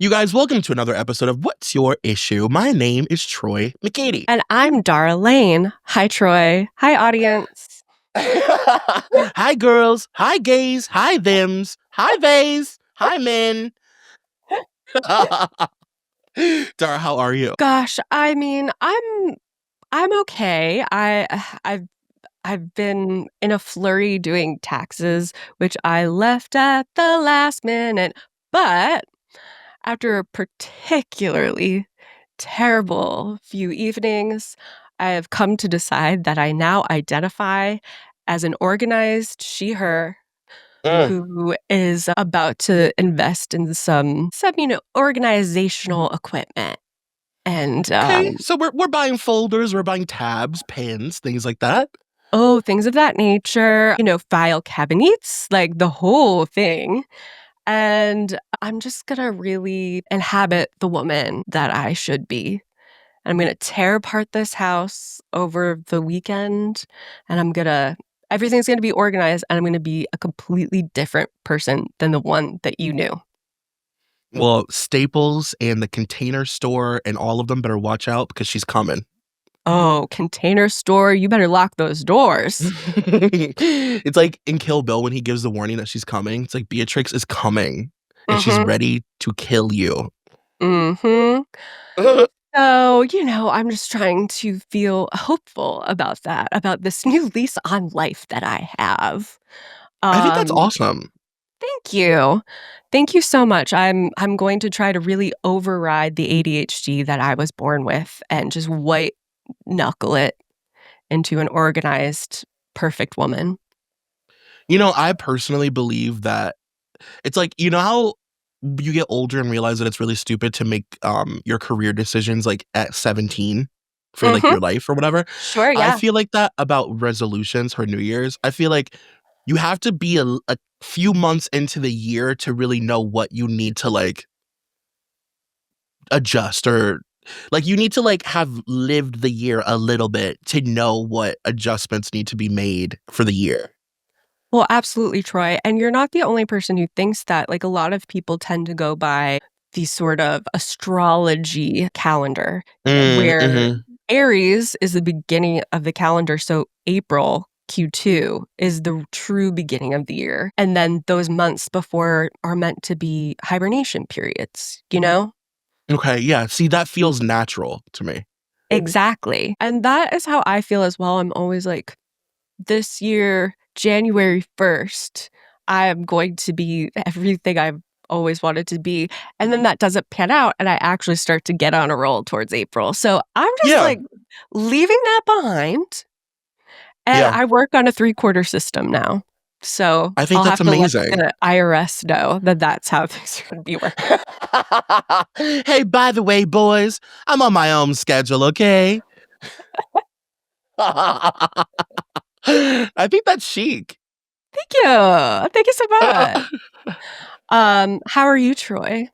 You guys, welcome to another episode of What's Your Issue? My name is Troy McEady. And I'm Dara Laine. Hi, Troy. Hi, audience. Hi, girls. Hi, gays. Hi, thems. Hi, theys. Hi, men. Dara, how are you? Gosh, I mean, I'm okay. I've been in a flurry doing taxes, which I left at the last minute. But after a particularly terrible few evenings, I have come to decide that I now identify as an organized she/her who is about to invest in some organizational equipment. And Okay, so we're buying folders, we're buying tabs, pens, things like that. things of that nature, file cabinets, like the whole thing. And I'm just gonna really inhabit the woman that I should be. I'm gonna tear apart this house over the weekend, and everything's gonna be organized, and I'm gonna be a completely different person than the one that you knew. Well, Staples and the Container Store and all of them better watch out because she's coming. Oh, Container Store, you better lock those doors. It's like in Kill Bill when he gives the warning that she's coming. It's like Beatrix is coming and she's ready to kill you. Mm-hmm. So, I'm just trying to feel hopeful about that, about this new lease on life that I have. I think that's Um, awesome. Thank you. Thank you so much. I'm going to try to really override the ADHD that I was born with and just white knuckle it into an organized, perfect woman. I personally believe that it's like, how you get older and realize that it's really stupid to make your career decisions like at 17 for like Mhm. your life or whatever. Sure, I yeah. feel like that about resolutions for New Year's. I feel like you have to be a few months into the year to really know what you need to like adjust or like you need to like have lived the year a little bit to know what adjustments need to be made for the year. Well, absolutely, Troy. And you're not the only person who thinks that. Like, a lot of people tend to go by the sort of astrology calendar where Mm-hmm. Aries is the beginning of the calendar. So April Q2 is the true beginning of the year. And then those months before are meant to be hibernation periods, you know? Okay, yeah. See, that feels natural to me. Exactly. And that is how I feel as well. I'm always like, this year, January 1st, I am going to be everything I've always wanted to be. And then that doesn't pan out, and I actually start to get on a roll towards April. So I'm just Yeah, like leaving that behind. And yeah. I work on a 3-quarter system now. So I think I'll that's have to let amazing. the IRS know that that's how things are going to be working. Hey, by the way, boys, I'm on my own schedule, okay? I think that's chic. Thank you. Thank you so much. How are you, Troy?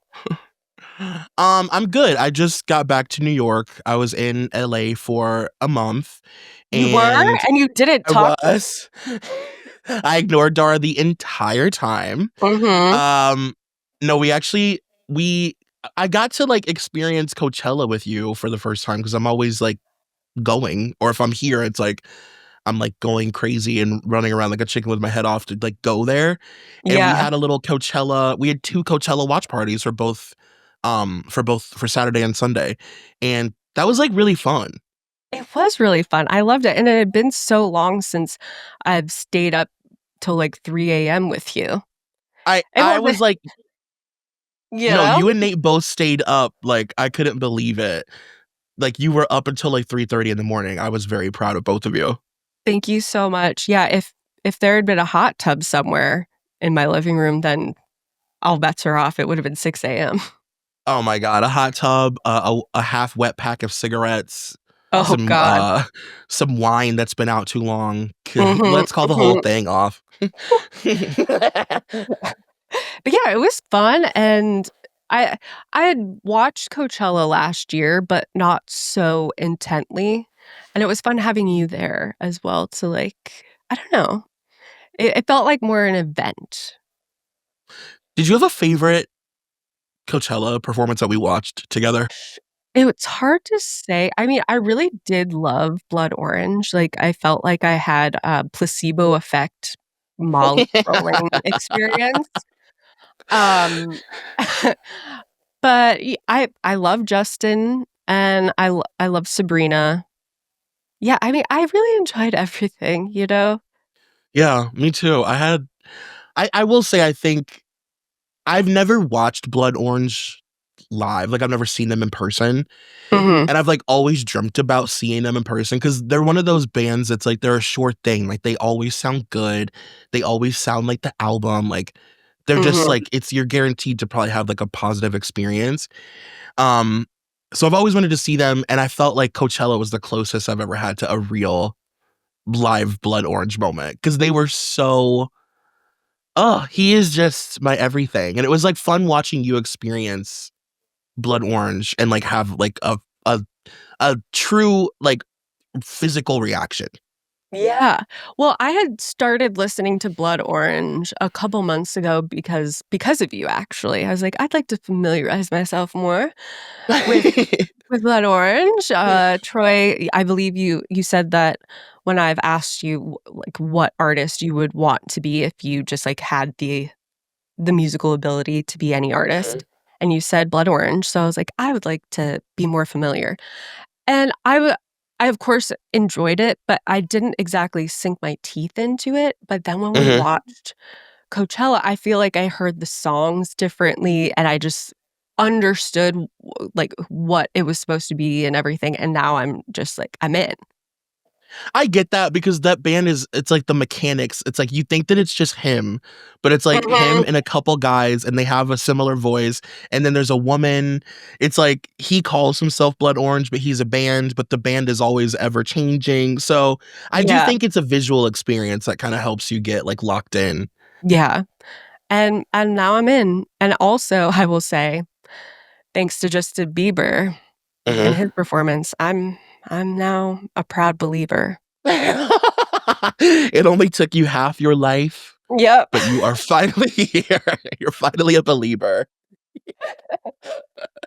I'm good. I just got back to New York. I was in LA for a month You were? and And you didn't I talk? was I ignored Dara the entire time. Mm-hmm. Um no, we I got to like experience Coachella with you for the first time because I'm always like going, or if I'm here, it's like I'm like going crazy and running around like a chicken with my head off to like go there. And we Yeah. had a little Coachella. We had two Coachella watch parties for Saturday and Sunday. And that was like really fun. It was really fun. I loved it, and it had been so long since I've stayed up till, like, 3 AM with you. It I wasn't was like, you know? you and Nate both stayed up. Like I couldn't believe it. Like you were up until like 3:30 in the morning. I was very proud of both of you. Thank you so much. Yeah, if there had been a hot tub somewhere in my living room, then all bets are off. It would have been 6 AM. Oh my god, a hot tub, a half wet pack of cigarettes, Oh some god. uh some wine that's been out too long. Mhm, Let's call the whole mhm. thing off. But yeah, it was fun, and I I had watched Coachella last year, but not so intently, and it was fun having you there as well to, like, I don't know. It felt like more an event. Did you have a favorite Coachella performance that we watched together? It's hard to say. I mean, I really did love Blood Orange. Like, I felt like I had a placebo effect Molly rolling experience. Um, but I love Justin and I love Sabrina. Yeah, I mean, I really enjoyed everything, you know? Yeah, me too. I will say I think I've never watched Blood Orange live, like, I've never seen them in person, Mhm, and I've, like, always dreamt about seeing them in person because 'cause they're one of those bands that's, like, they're a sure thing, like, they always sound good, they always sound like the album, like, they're just, mhm. like you're guaranteed to probably have, like, a positive experience, um, so I've always wanted to see them, and I felt like Coachella was the closest I've ever had to a real live Blood Orange moment because they were so he is just my everything, and it was, like, fun watching you experience Blood Orange and, like, have, like, a true, like, physical reaction. Yeah. Well, I had started listening to Blood Orange a couple months ago because of you, actually. I was like, "I'd like to familiarize myself more with Blood Orange." Troy, I believe you said that when I've asked you, like, what artist you would want to be if you just, like, had the musical ability to be any Mhm, artist, and you said Blood Orange, so I was like, "I would like to be more familiar." And I, of course, enjoyed it, but I didn't exactly sink my teeth into it, but then when we mhm. watched Coachella, I feel like I heard the songs differently, and I just understood like, what it was supposed to be and everything, and now I'm just like, I'm in. I get that because that band it's like the mechanics, it's like you think that it's just him, but it's like him Mhm. and a couple guys, and they have a similar voice, and then there's a woman. It's like he calls himself Blood Orange, but he's a band, but the band is always ever changing, so I do Yeah, think it's a visual experience that kinda helps you get, like, locked in. yeah, and now I'm in, and also, I will say, thanks to Justin Bieber and Mhm. his performance, I'm now a proud believer. It only took you half your life, Yep. but you are finally here. You're finally a believer.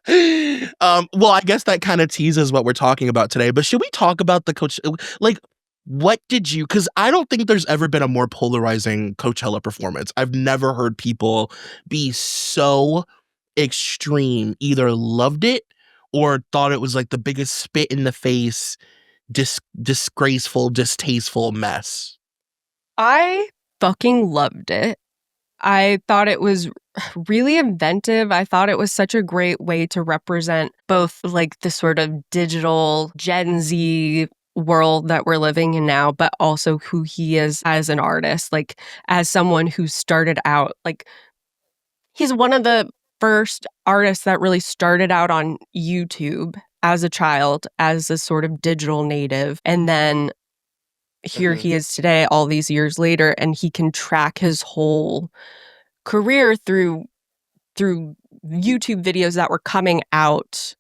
Well, I guess that kinda teases what we're talking about today, but should we talk about the Coach like, what did you? Because I don't think there's ever been a more polarizing Coachella performance. I've never heard people be so extreme, either loved it or thought it was, like, the biggest spit in the face, disgraceful, distasteful mess. I fucking loved it. I thought it was really inventive. I thought it was such a great way to represent both, like, the sort of digital Gen Z world that we're living in now, but also who he is as an artist, like, as someone who started out like, he's one of the first artists that really started out on YouTube as a child, as a sort of digital native, and then here Mhm, he is today all these years later, and he can track his whole career through YouTube videos that were coming out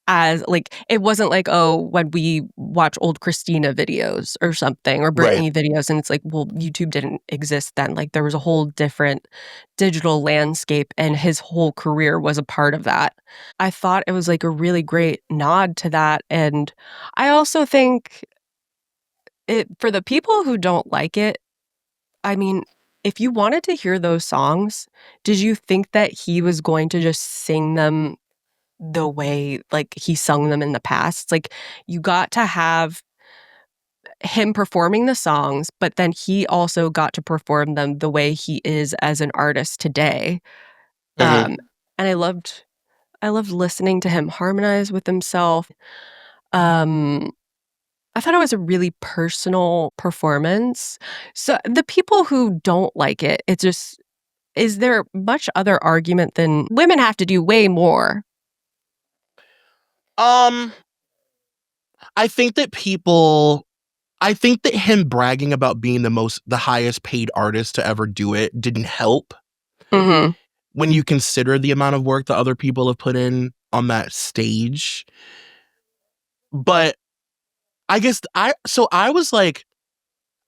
as like it wasn't like, oh, when we watch old Christina videos or something or right. Britney videos, and it's like, well, YouTube didn't exist then. Like there was a whole different digital landscape, and his whole career was a part of that. I thought it was like a really great nod to that. And I also think it for the people who don't like it, I mean, if you wanted to hear those songs, did you think that he was going to just sing them the way, like, he sung them in the past? Like, you got to have him performing the songs, but then he also got to perform them the way he is as an artist today. Mhm. Um, and I loved listening to him harmonize with himself. Um, I thought it was a really personal performance. So, the people who don't like it, it's just is there much other argument than women have to do way more? Um, I think that I think that him bragging about being the highest paid artist to ever do it didn't help Mhm, when you consider the amount of work that other people have put in on that stage. But I guess I was like,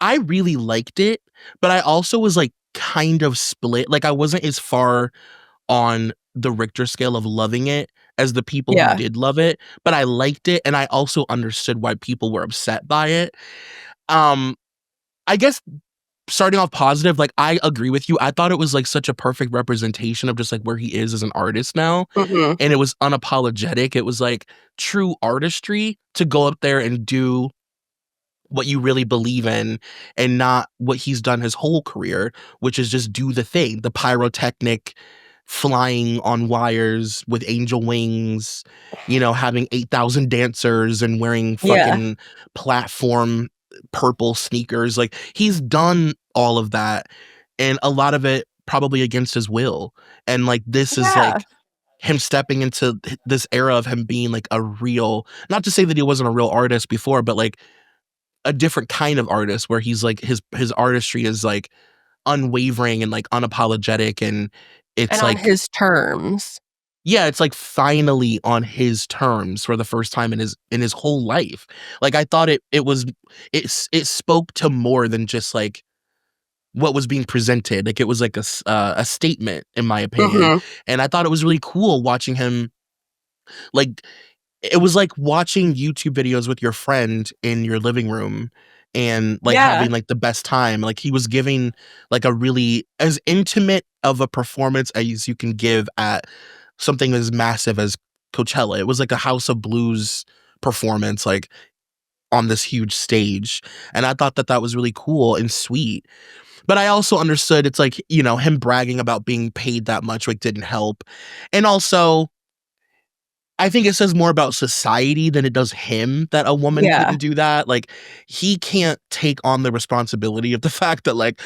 I really liked it, but I also was like kind of split. Like I wasn't as far on the Richter scale of loving it as the people who Yeah. did love it, but I liked it and I also understood why people were upset by it. Um, I guess starting off positive, like I agree with you. I thought it was like such a perfect representation of just like where he is as an artist now. Mhm. And it was unapologetic. It was like true artistry to go up there and do what you really believe in and not what he's done his whole career, which is just do the thing, the pyrotechnic flying on wires with angel wings, having 8,000 dancers and wearing Yeah. fucking platform purple sneakers. Like he's done all of that and a lot of it probably against his will. And like this is Yeah. like him stepping into this era of him being like a real, not to say that he wasn't a real artist before, but like a different kind of artist where he's like his artistry is like unwavering and like unapologetic and And it's on like his terms. yeah, it's like finally on his terms for the first time in his whole life. Like I thought it was it spoke to more than just like what was being presented. Like it was like a statement in my opinion. Mhm. And I thought it was really cool watching him like it was like watching YouTube videos with your friend in your living room and like Yeah. having like the best time. Like he was giving like a really as intimate of a performance as you can give at something as massive as Coachella. It was like a House of Blues performance like on this huge stage. And I thought that that was really cool and sweet. But I also understood it's like, him bragging about being paid that much like didn't help. And also I think it says more about society than it does him that a woman Yeah. couldn't do that. Like, he can't take on the responsibility of the fact that, like,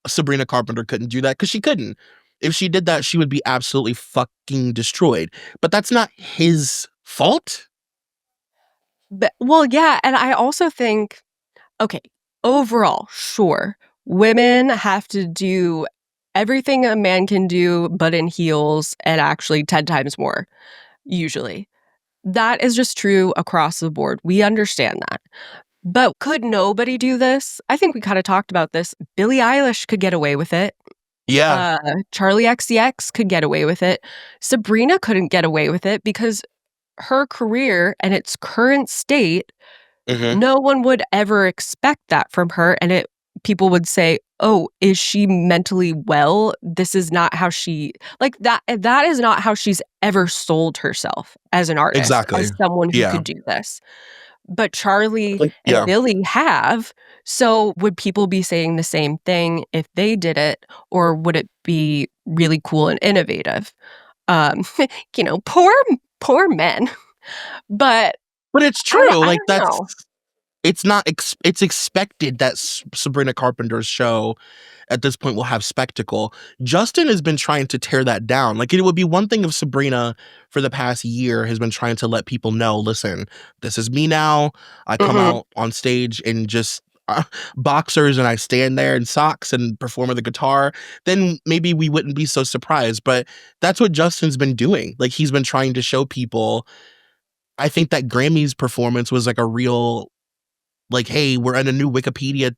Sabrina Carpenter couldn't do that because she couldn't. If she did that, she would be absolutely fucking destroyed. But that's not his fault. But well, yeah, and I also think, okay, overall, sure, women have to do everything a man can do, but in heels and actually 10 times more, usually. That is just true across the board. We understand that. But could nobody do this? I think we kinda talked about this. Billie Eilish could get away with it. Yeah. Uh, Charlie XCX could get away with it. Sabrina couldn't get away with it because her career and its current state, Mhm. no one would ever expect that from her, and people would say, "Oh, is she mentally well? This is not how she," like, that is not how she's ever sold herself as an artist, Exactly. as someone who Yeah. could do this. But Charlie Like and yeah. Billy have, so would people be saying the same thing if they did it, or would it be really cool and innovative? Um, poor men, but But it's I don't true. I Like, don't that's know. it's not it's expected that Sabrina Carpenter's show at this point will have spectacle. Justin has been trying to tear that down. Like it would be one thing if Sabrina for the past year has been trying to let people know, listen, this is me now. I come Mhm. out on stage in just boxers and I stand there in socks and perform with the guitar, then maybe we wouldn't be so surprised. But that's what Justin's been doing. Like he's been trying to show people. I think that Grammy's performance was like a real like, hey, we're in a new Wikipedia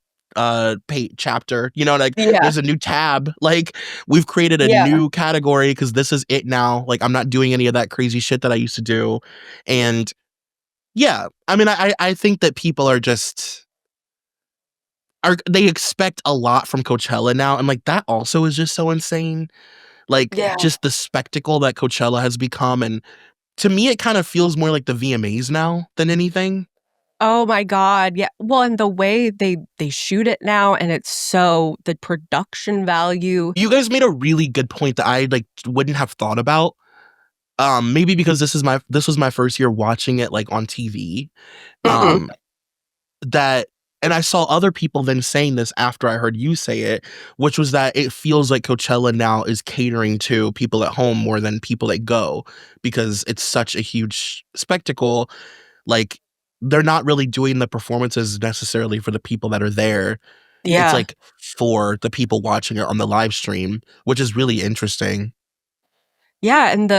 chapter, like Yeah, there's a new tab. Like we've created a yeah, new category because this is it now. Like I'm not doing any of that crazy shit that I used to do. And yeah, I mean, I think that people are just are they expect a lot from Coachella now. And like that also is just so insane. Like yeah. just the spectacle that Coachella has become. And to me, it kind of feels more like the VMAs now than anything. Oh my god, yeah. Well, and the way they shoot it now, and it's so the production value. You guys made a really good point that I like wouldn't have thought about. Maybe because this was my first year watching it like on TV. Mhm. Um, that and I saw other people then saying this after I heard you say it, which was that it feels like Coachella now is catering to people at home more than people that go because it's such a huge spectacle. Like they're not really doing the performances necessarily for the people that are there. It's Yeah. like for the people watching it on the live stream, which is really interesting. Yeah, and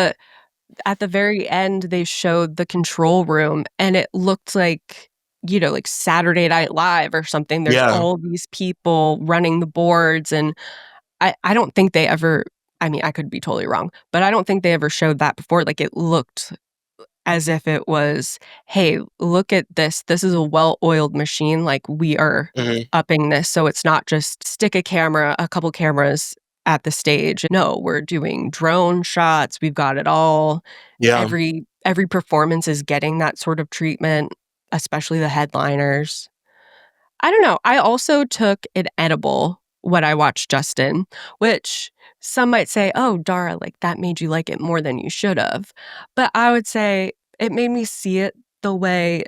at the very end, they showed the control room, and it looked like, like Saturday Night Live or something. There's Yeah. all these people running the boards, and I don't think they ever I mean, I could be totally wrong, but I don't think they ever showed that before. Like, it looked as if it was, "Hey, look at this. This is a well-oiled machine, like, we are Mhm. upping this, so it's not just stick a couple cameras at the stage. No, we're doing drone shots, we've got it all." Yeah. Every performance is getting that sort of treatment, especially the headliners. I don't know. I also took an edible when I watched Justin, which some might say, "Oh, Dara, like, that made you like it more than you should've." But I would say it made me see it the way,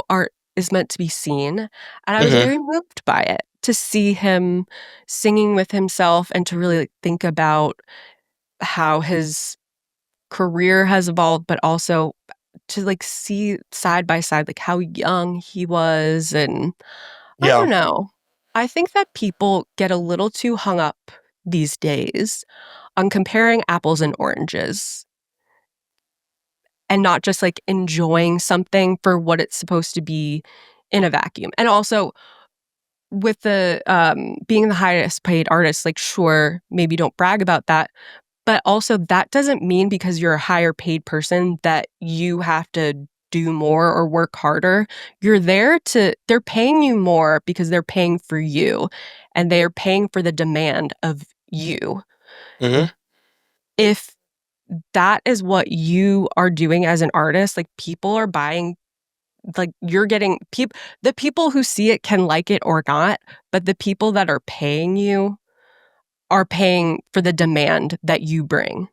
art is meant to be seen, and I was Mhm. very moved by it, to see him singing with himself and to really, like, think about how his career has evolved, but also to, like, see side by side, like, how young he was, and I Yeah. don't know. I think that people get a little too hung up these days on comparing apples and oranges and not just, like, enjoying something for what it's supposed to be in a vacuum. And also with being the highest paid artist, like, sure, maybe don't brag about that, but also that doesn't mean because you're a higher paid person that you have to do more or work harder. They're paying you more because they're paying for you, and they're paying for the demand of you. Mhm. If that is what you are doing as an artist, like, people are buying, like, you're getting the people who see it can like it or not, but the people that are paying you are paying for the demand that you bring.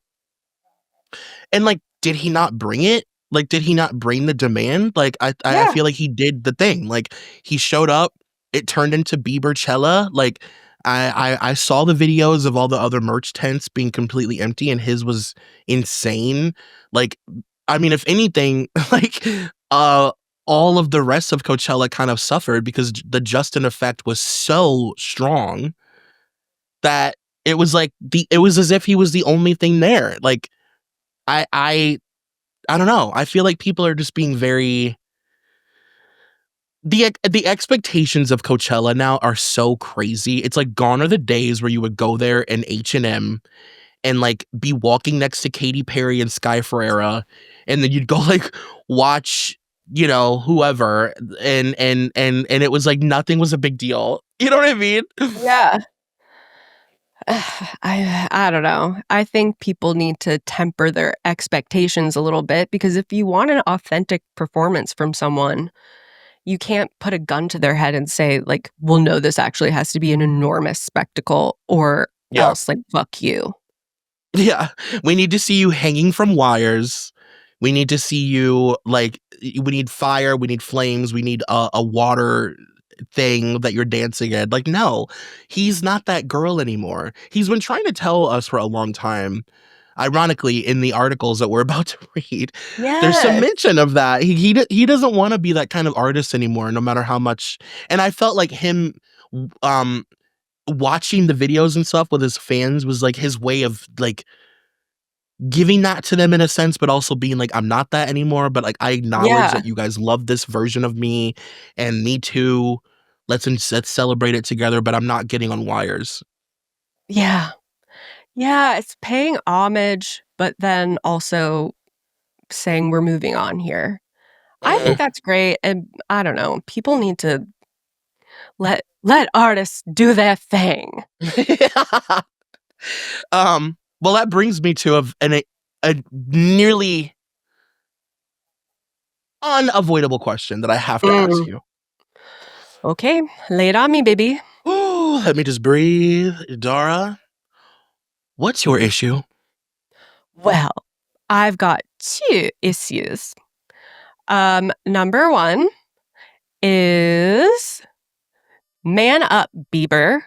And, like, did he not bring it? Like, did he not bring the demand? Like, I Yeah. feel like he did the thing. Like, he showed up, it turned into Bieberchella. Like, I saw the videos of all the other merch tents being completely empty, and his was insane. Like, I mean, if anything, like, uh, all of the rest of Coachella kind of suffered because the Justin effect was so strong that it was as if he was the only thing there. Like, I I I don't know. I feel like people are just being very the expectations of Coachella now are so crazy. It's like gone are the days where you would go there in H&M and, like, be walking next to Katy Perry and Sky Ferreira, and then you'd go, like, watch, whoever, and it was like nothing was a big deal. You know what I mean? Yeah. I don't know. I think people need to temper their expectations a little bit because if you want an authentic performance from someone, you can't put a gun to their head and say, like, "Well, no, this actually has to be an enormous spectacle or Yeah. else, like, fuck you." Yeah, we need to see you hanging from wires. We need to see you we need fire, we need flames, we need a water thing that you're dancing in. Like, no, he's not that girl anymore. He's been trying to tell us for a long time. Ironically, in the articles that we're about to read, there's some Yes. mention of that. He doesn't want to be that kind of artist anymore, no matter how much. And I felt like him, um, watching the videos and stuff with his fans was like his way of like giving that to them in a sense, but also being like, "I'm not that anymore, but, like, I acknowledge Yeah. that you guys love this version of me, and me too. Let's celebrate it together, but I'm not getting on wires." Yeah. Yeah, it's paying homage, but then also saying, "We're moving on here." I think Mhm. that's great, and I don't know, people need to let artists do their thing. Well, that brings me to a nearly unavoidable question that I have to ask Mm. you. Okay, lay it on me, baby. Ooh, let me just breathe. Dara, what's your issue? Well, I've got 2 issues. Number 1 is "Man Up, Bieber"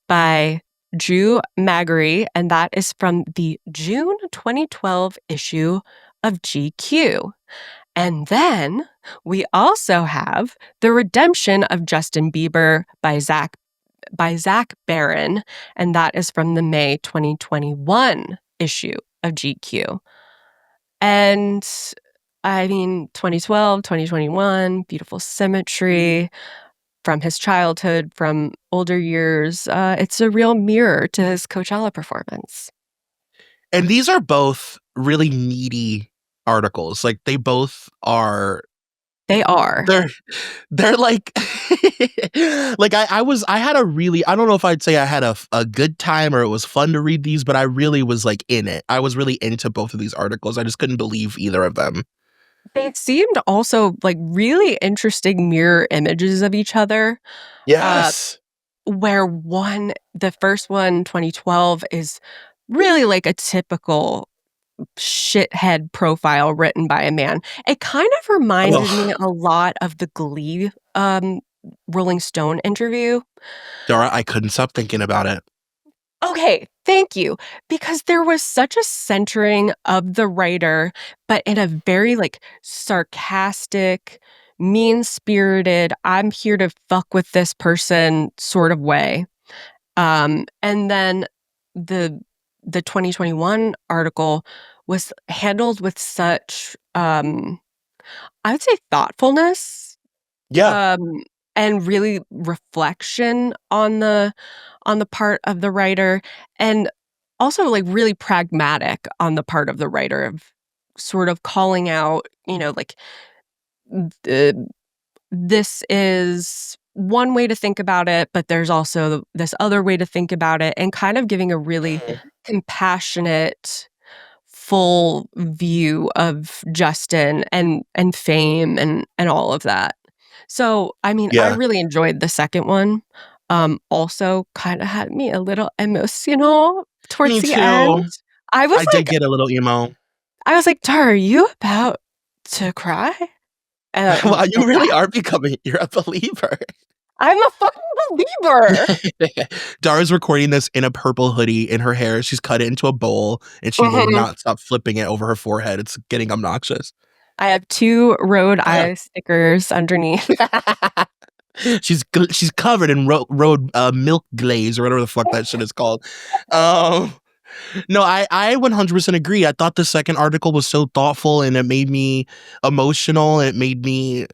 by Drew Magary, and that is from the June 2012 issue of GQ. And then we also have "The Redemption of Justin Bieber" by Zach Baron, and that is from the May 2021 issue of GQ. And I mean, 2012, 2021, beautiful symmetry. from his childhood, from older years. It's a real mirror to his Coachella performance. And these are both really needy articles. Like they both are They are. they're they're like like I had a really I don't know if I'd say I had a good time or it was fun to read these, but I really was like in it. I was really into both of these articles. I just couldn't believe either of them. They seemed also like really interesting mirror images of each other. Uh, Yes. where the first one, 2012, is really like a typical shithead profile written by a man. It kind of reminded me Oh, a lot of the Glee Rolling Stone interview. Dara, I couldn't stop thinking about it. Okay, thank you. Because there was such a centering of the writer, but in a very like sarcastic, mean-spirited, I'm here to fuck with this person sort of way. And then the the 2021 article was handled with such I would say thoughtfulness, Yeah. um, and really reflection on the part of the writer, and also like really pragmatic on the part of the writer of sort of calling out, like the this is one way to think about it, but there's also this other way to think about it, and kind of giving a really Mhm. compassionate, full view of Justin and fame and all of that. So, I mean, I Yeah. really enjoyed the second one. Also kinda had me a little emotional towards Me the end. too. I was I did like get a little emo. "Tara, are you about to cry?" Wow, you And really are becoming you're a believer. I'm a fucking believer. Dara's recording this in a purple hoodie in her hair. She's cut it into a bowl and she will Mhm. not stop flipping it over her forehead. It's getting obnoxious. I have 2 road eye stickers underneath. She's covered in road milk glaze or whatever the fuck that shit is called. Um, no, I 100% agree. I thought the second article was so thoughtful and it made me emotional. It made me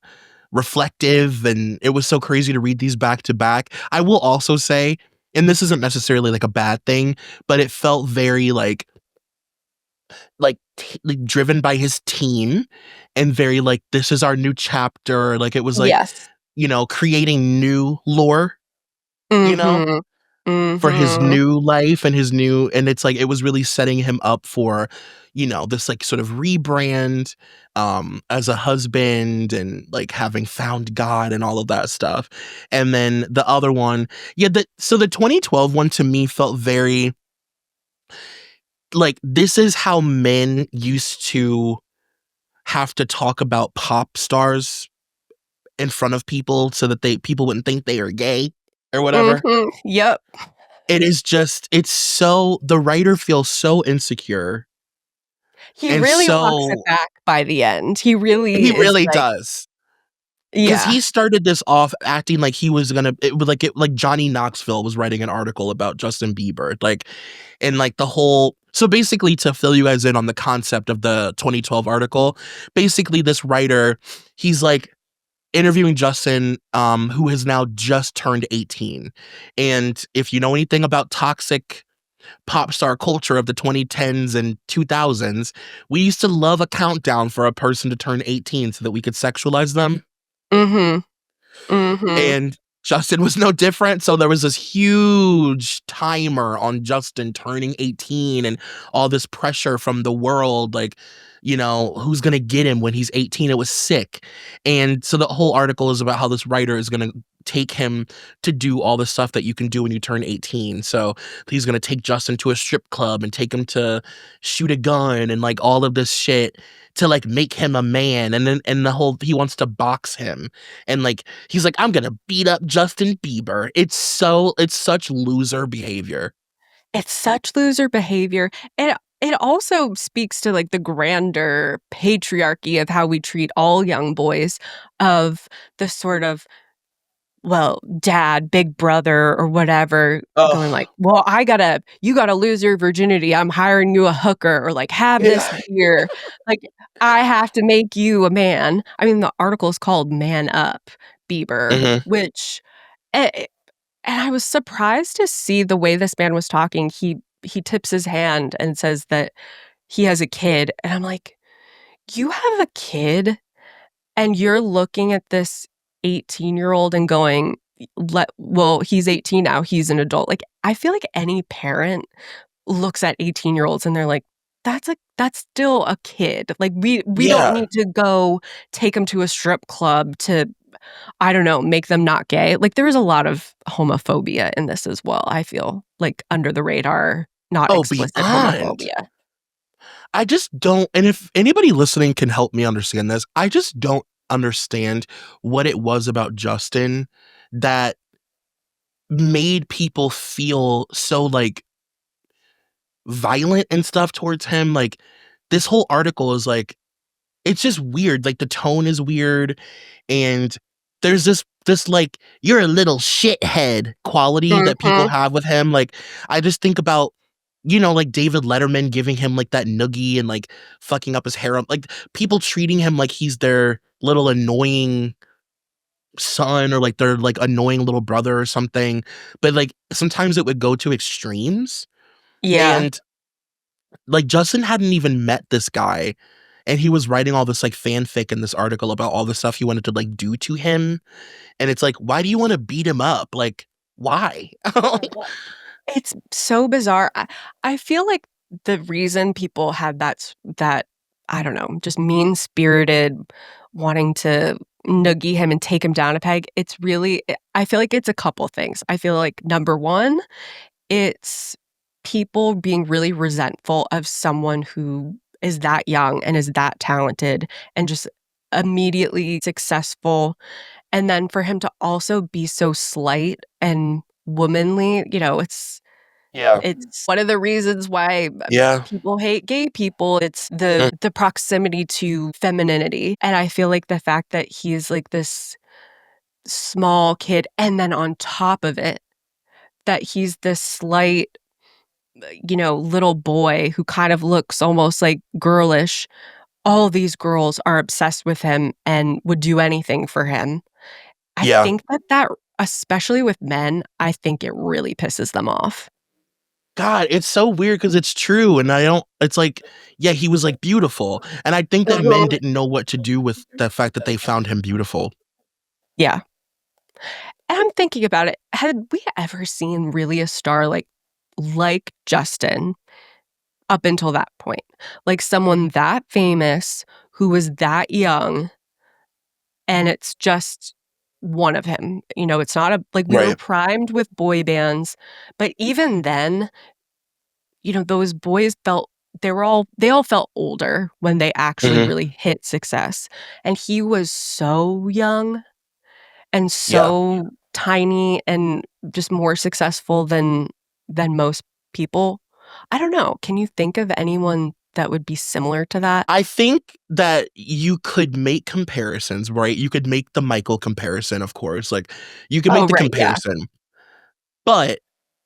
reflective, and it was so crazy to read these back to back. I will also say, and this isn't necessarily like a bad thing, but it felt very like driven by his team and very like this is our new chapter. Like it was like, Yes. creating new lore, you know, Mhm. for his Mhm. new life and his new and it's like it was really setting him up for, this like sort of rebrand as a husband and like having found God and all of that stuff. And then the other one, yeah, the 2012 one to me felt very like this is how men used to have to talk about pop stars in front of people so that people wouldn't think they are gay or whatever. Mhm. Yep. It is just it's so the writer feels so insecure He and really walks it so back by the end. He really he is really like does. Because yeah. he started this off acting like he was gonna like Johnny Knoxville was writing an article about Justin Bieber, like and like the whole so basically to fill you guys in on the concept of the 2012 article, basically this writer, he's like interviewing Justin, who has now just turned 18. And if you know anything about toxic pop star culture of the 2010s and 2000s, we used to love a countdown for a person to turn 18 so that we could sexualize them. Mhm. Mhm. And Justin was no different. So there was this huge timer on Justin turning 18 and all this pressure from the world, like, who's going to get him when he's 18? It was sick. And so the whole article is about how this writer is going to take him to do all the stuff that you can do when you turn 18. So he's going to take Justin to a strip club and take him to shoot a gun and like all of this shit to like make him a man. And then, and the whole, he wants to box him. And like, he's like, I'm gonna beat up Justin Bieber. It's such loser behavior. It's such loser behavior. It also speaks to like the grander patriarchy of how we treat all young boys, of the sort of well, dad, big brother, or whatever, going like, Oh, "Well, you gotta lose your virginity. I'm hiring you a hooker," or like, "Have this yeah. beer." Like, "I have to make you a man." I mean, the article is called "Man Up, Bieber," Mhm. which eh, and I was surprised to see the way this man was talking. He tips his hand and says that he has a kid, and I'm like, "You have a kid, and you're looking at this 18-year-old and going, let well, he's 18 now, he's an adult." Like, I feel like any parent looks at 18-year-olds and they're like, that's still a kid. Like, we don't Yeah. need to go take him to a strip club to, I don't know, make them not gay." Like, there is a lot of homophobia in this as well, I feel, like, under the radar, not Oh, explicit beyond. homophobia. I just don't, and if anybody listening can help me understand this, I just don't understand what it was about Justin that made people feel so, like, violent and stuff towards him. Like, this whole article is like, it's just weird, like, the tone is weird, and there's this, like, "You're a little shithead" quality that people Mhm. have with him. Like, I just think about, like, David Letterman giving him, like, that noogie and, like, fucking up his hair up, like, people treating him like he's their little annoying son or, like, their, like, annoying little brother or something, but, like, sometimes it would go to extremes, Yeah. and, like, Justin hadn't even met this guy, and he was writing all this, like, fanfic in this article about all the stuff he wanted to, like, do to him, and it's like, why do you wanna beat him up? Like, why? It's so bizarre. I feel like the reason people had that, I don't know, just mean-spirited wanting to noogie him and take him down a peg, it's really I feel like it's a couple things. I feel like, number 1, it's people being really resentful of someone who is that young and is that talented and just immediately successful, and then for him to also be so slight and womanly, Yeah. it's one of the reasons why Yeah. people hate gay people. It's Mm, the proximity to femininity, and I feel like the fact that he's, like, this small kid, and then on top of it, that he's this slight, little boy who kind of looks almost, like, girlish. All these girls are obsessed with him and would do anything for him. I yeah. think that especially with men, I think it really pisses them off. God, it's so weird because it's true, and I don't it's like, yeah, he was, like, beautiful, and I think that men Mhm. didn't know what to do with the fact that they found him beautiful. Yeah. And I'm thinking about it, had we ever seen really a star like Justin up until that point? Like, someone that famous who was that young, and it's just one of him, it's not a like, we were Right. primed with boy bands, but even then, those boys they all felt older when they actually Mhm. really hit success, and he was so young and Yeah. so tiny and just more successful than most people. I don't know, can you think of anyone that would be similar to that? I think that you could make comparisons, right? You could make the Michael comparison, of course, like, you could Oh, make the right, yeah. comparison, but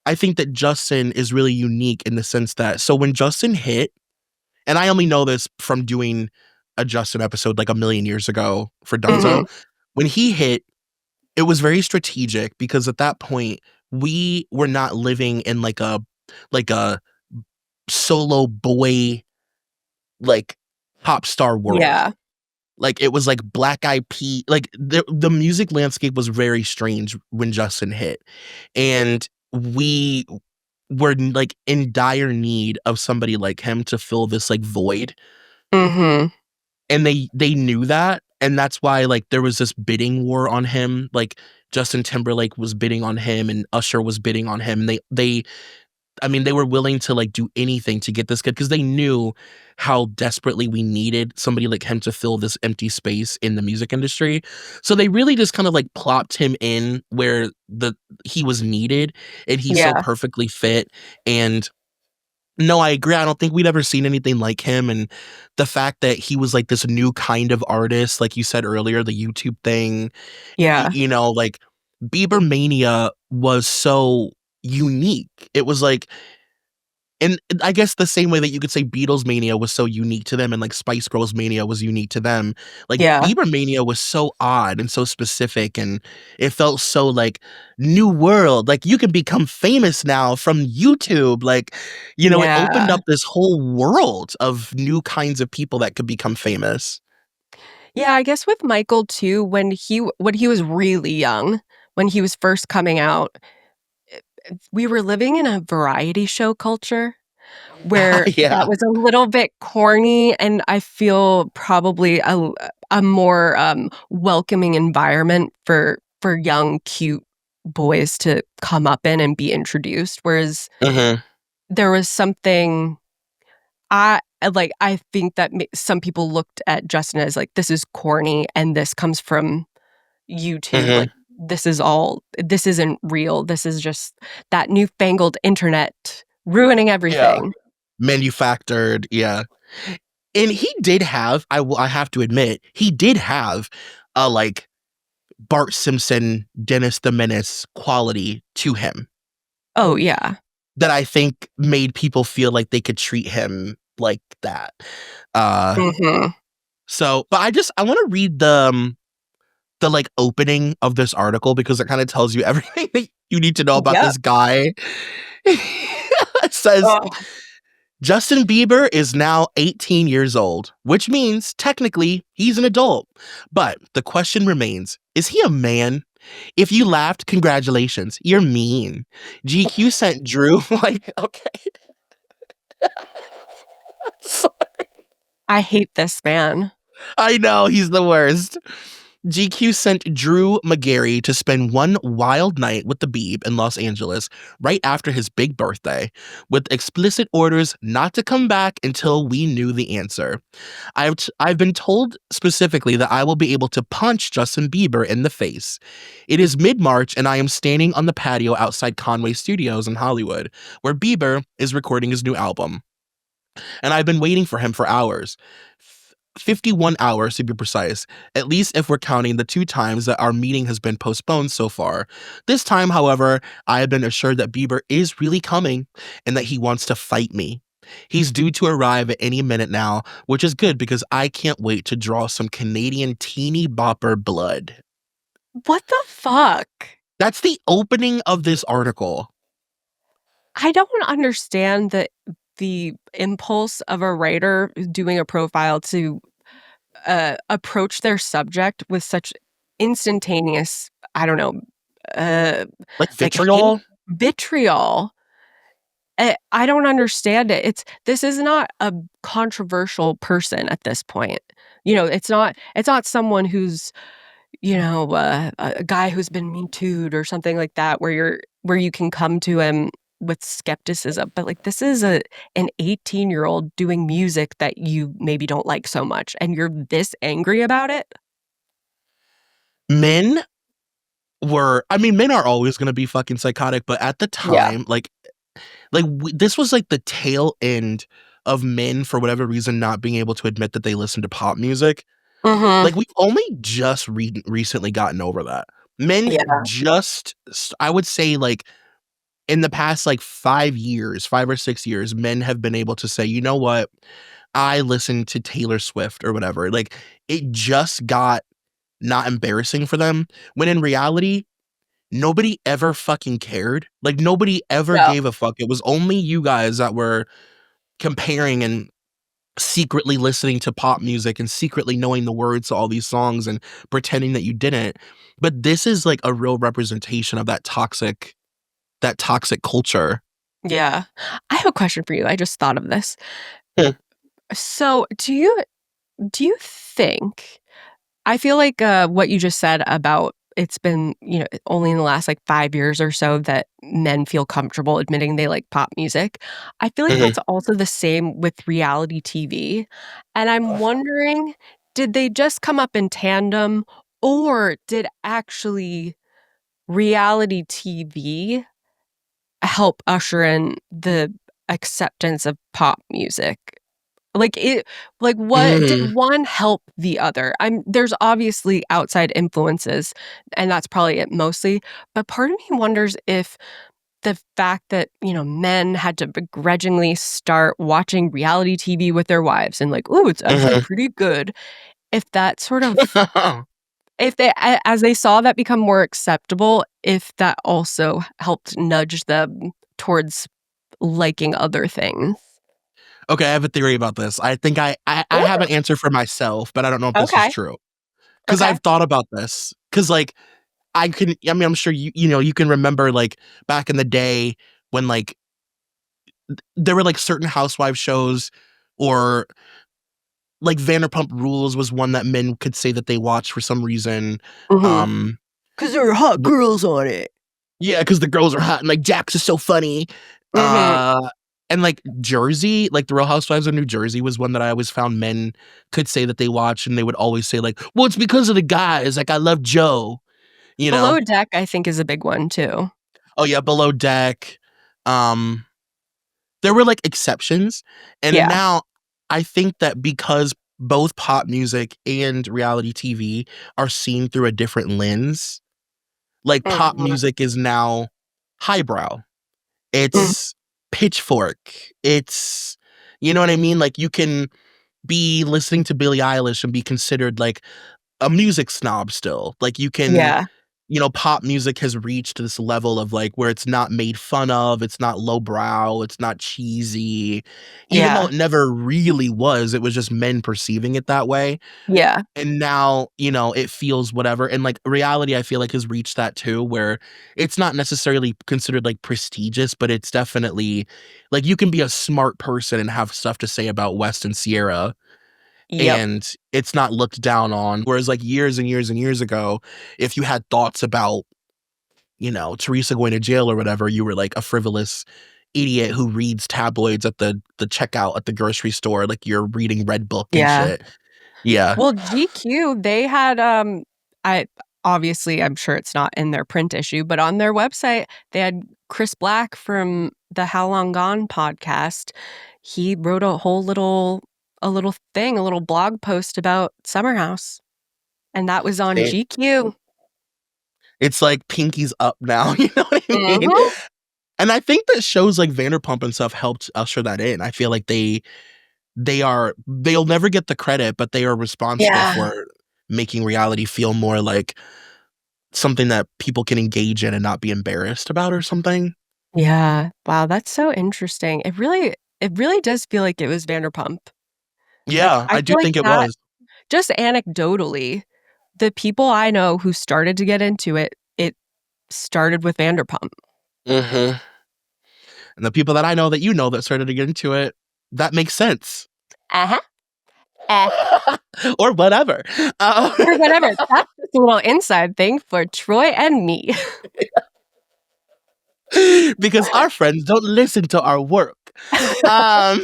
I think that Justin is really unique in the sense that so when Justin hit, and I only know this from doing a Justin episode, like, a million years ago for Dunzo, Mhm. when he hit, it was very strategic because at that point, we were not living in, like a solo boy, like, pop star world. Yeah. Like, it was like Black Eyed Pea like, the music landscape was very strange when Justin hit, and we were, like, in dire need of somebody like him to fill this, like, void, Mhm. and they knew that, and that's why, like, there was this bidding war on him, like, Justin Timberlake was bidding on him, and Usher was bidding on him, they I mean, they were willing to, like, do anything to get this kid because they knew how desperately we needed somebody like him to fill this empty space in the music industry. So they really just kind of, like, plopped him in where he was needed, and he so Yeah. perfectly fit, and no, I agree, I don't think we'd ever seen anything like him, and the fact that he was, like, this new kind of artist, like you said earlier, the YouTube thing, Yeah. like Bieber mania was so unique. It was like, and I guess the same way that you could say Beatles mania was so unique to them and like Spice Girls mania was unique to them, like Yeah. Bieber mania was so odd and so specific, and it felt so like new world. Like you can become famous now from YouTube. Like, it opened Yeah. up this whole world of new kinds of people that could become famous. Yeah, I guess with Michael too, when he was really young, when he was first coming out, we were living in a variety show culture where that Yeah. was a little bit corny, and I feel probably a more, welcoming environment for young, cute boys to come up in and be introduced, whereas Hmm. there was something I think that some people looked at Justin as, like, "This is corny, and this comes from YouTube, Hmm. like, this isn't real, this is just that newfangled internet ruining Yeah. everything." Manufactured. Yeah. And he did have, I have to admit, he did have a like Bart Simpson, Dennis the Menace quality to him Oh, yeah. that I think made people feel like they could treat him like that. Uh Mhm. but I want to read the like opening of this article because it kind of tells you everything that you need to know about Yep. this guy. It says Ugh. Justin Bieber is now 18 years old, which means technically he's an adult. But the question remains, is he a man? If you laughed, congratulations. You're mean. GQ sent Drew, like, okay. So- I hate this man. I know, he's the worst. GQ sent Drew McGarry to spend one wild night with the Beeb in Los Angeles right after his big birthday, with explicit orders not to come back until we knew the answer. I've been told specifically that I will be able to punch Justin Bieber in the face. It is mid-March and I am standing on the patio outside Conway Studios in Hollywood, where Bieber is recording his new album. And I've been waiting for him for hours. 51 hours to be precise, at least if we're counting the two times that our meeting has been postponed so far. This time, however, I have been assured that Bieber is really coming and that he wants to fight me. He's due to arrive at any minute now, which is good because I can't wait to draw some Canadian teeny bopper blood. What the fuck? That's the opening of this article. I don't understand the impulse of a writer doing a profile to, approach their subject with such instantaneous, I don't know, uh, Like like, hate vitriol? vitriol. I don't understand it. This is not a controversial person at this point. It's not someone who's, a guy who's been Me Too'd or something like that where you can come to him with skepticism, but, like, this is an 18-year-old doing music that you maybe don't like so much, and you're this angry about it? Men I mean, men are always going to be fucking psychotic, but at the Yeah. time, this was like the tail end of men for whatever reason not being able to admit that they listen to pop music. Mhm. Like we've only just recently gotten over that. Men Yeah. just I would say like in the past like 5 years, 5 or 6 years, men have been able to say, "You know what? I listen to Taylor Swift or whatever." Like it just got not embarrassing for them when in reality nobody ever fucking cared. Like nobody ever No. gave a fuck. It was only you guys that were comparing and secretly listening to pop music and secretly knowing the words to all these songs and pretending that you didn't. But this is like a real representation of that toxic culture. Yeah. I have a question for you, I just thought of this. Hmm. So, do you think I feel like, what you just said about it's been, only in the last, like, 5 years or so that men feel comfortable admitting they like pop music. I feel like Mhm. that's also the same with reality TV, and I'm wondering, did they just come up in tandem, or did actually reality TV help usher in the acceptance of pop music? What did Mhm. one help the other? There's obviously outside influences, and that's probably it mostly, but part of me wonders if the fact that, men had to begrudgingly start watching reality TV with their wives and like, "Ooh, it's actually Mhm. pretty good." If that sort of if they as they saw that become more acceptable, if that also helped nudge them towards liking other things. Okay, I have a theory about this. I think I have Ooh, an answer for myself, but I don't know if this is okay, true. 'Cause okay. I've thought about this. 'Cause, like, I mean, I'm sure you can remember, like, back in the day when, like, there were, like, certain housewife shows or, like, Vanderpump Rules was one that men could say that they watched for some reason. Mhm. Um, 'Cause there are hot w girls on it. Yeah, because the girls are hot and, like, Jax is so funny. Mhm. Uh, and, like, Jersey, like, The Real Housewives of New Jersey was one that I always found men could say that they watched, and they would always say, like, "Well, it's because of the guys, like, I love Joe," you know? Below Deck, I think, is a big one too. Oh, yeah, Below Deck. Um, there were, like, exceptions, and Yeah. now I think that because both pop music and reality TV are seen through a different lens, like, pop Mhm. music is now highbrow. Mhm. It's pitchfork. It's you know what I mean? Like, you can be listening to Billie Eilish and be considered, like, a music snob still. Like, you can Yeah. pop music has reached this level of, like, where it's not made fun of, it's not lowbrow, it's not cheesy, even though Yeah. it never really was, it was just men perceiving it that way. Yeah. And now, it feels whatever, and, like, reality, I feel like, has reached that too, where it's not necessarily considered, like, prestigious, but it's definitely like, you can be a smart person and have stuff to say about West and Sierra, Yep. and it's not looked down on, whereas, like, years and years and years ago, if you had thoughts about, Teresa going to jail or whatever, you were, like, a frivolous idiot who reads tabloids at the checkout at the grocery store, like, you're reading Red Book and Yeah. shit. Yeah. Well, GQ, they had, I obviously, I'm sure it's not in their print issue, but on their website, they had Chris Black from the How Long Gone podcast. He wrote a little thing, a little blog post about Summer House, and that was on They GQ. It's like pinkies up now, you know what I mean? Mhm. And I think that shows like Vanderpump and stuff helped usher that in. I feel like they'll never get the credit, but they are responsible Yeah. for making reality feel more like something that people can engage in and not be embarrassed about or something. Yeah. Wow, that's so interesting. It really does feel like it was Vanderpump. Like, Yeah, I I do feel like think it that was. just anecdotally, the people I know who started to get into it, it started with Vanderpump. Mhm. And the people that I know that you know that started to get into it, that makes sense. Uh-huh. Eh. Or whatever. Or whatever. That's just a little inside thing for Troy and me. Because our friends don't listen to our work. Um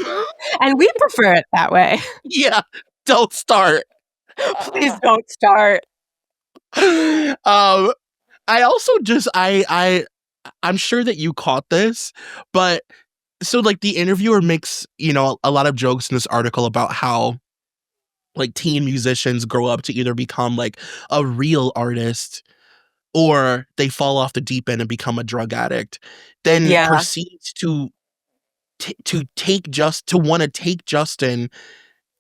And we prefer it that way. Yeah, don't start. Please don't start. Um, I also just I'm sure that you caught this, but so, like, the interviewer makes, a lot of jokes in this article about how, like, teen musicians grow up to either become, like, a real artist or they fall off the deep end and become a drug addict, then Yeah. proceeds to wanna take Justin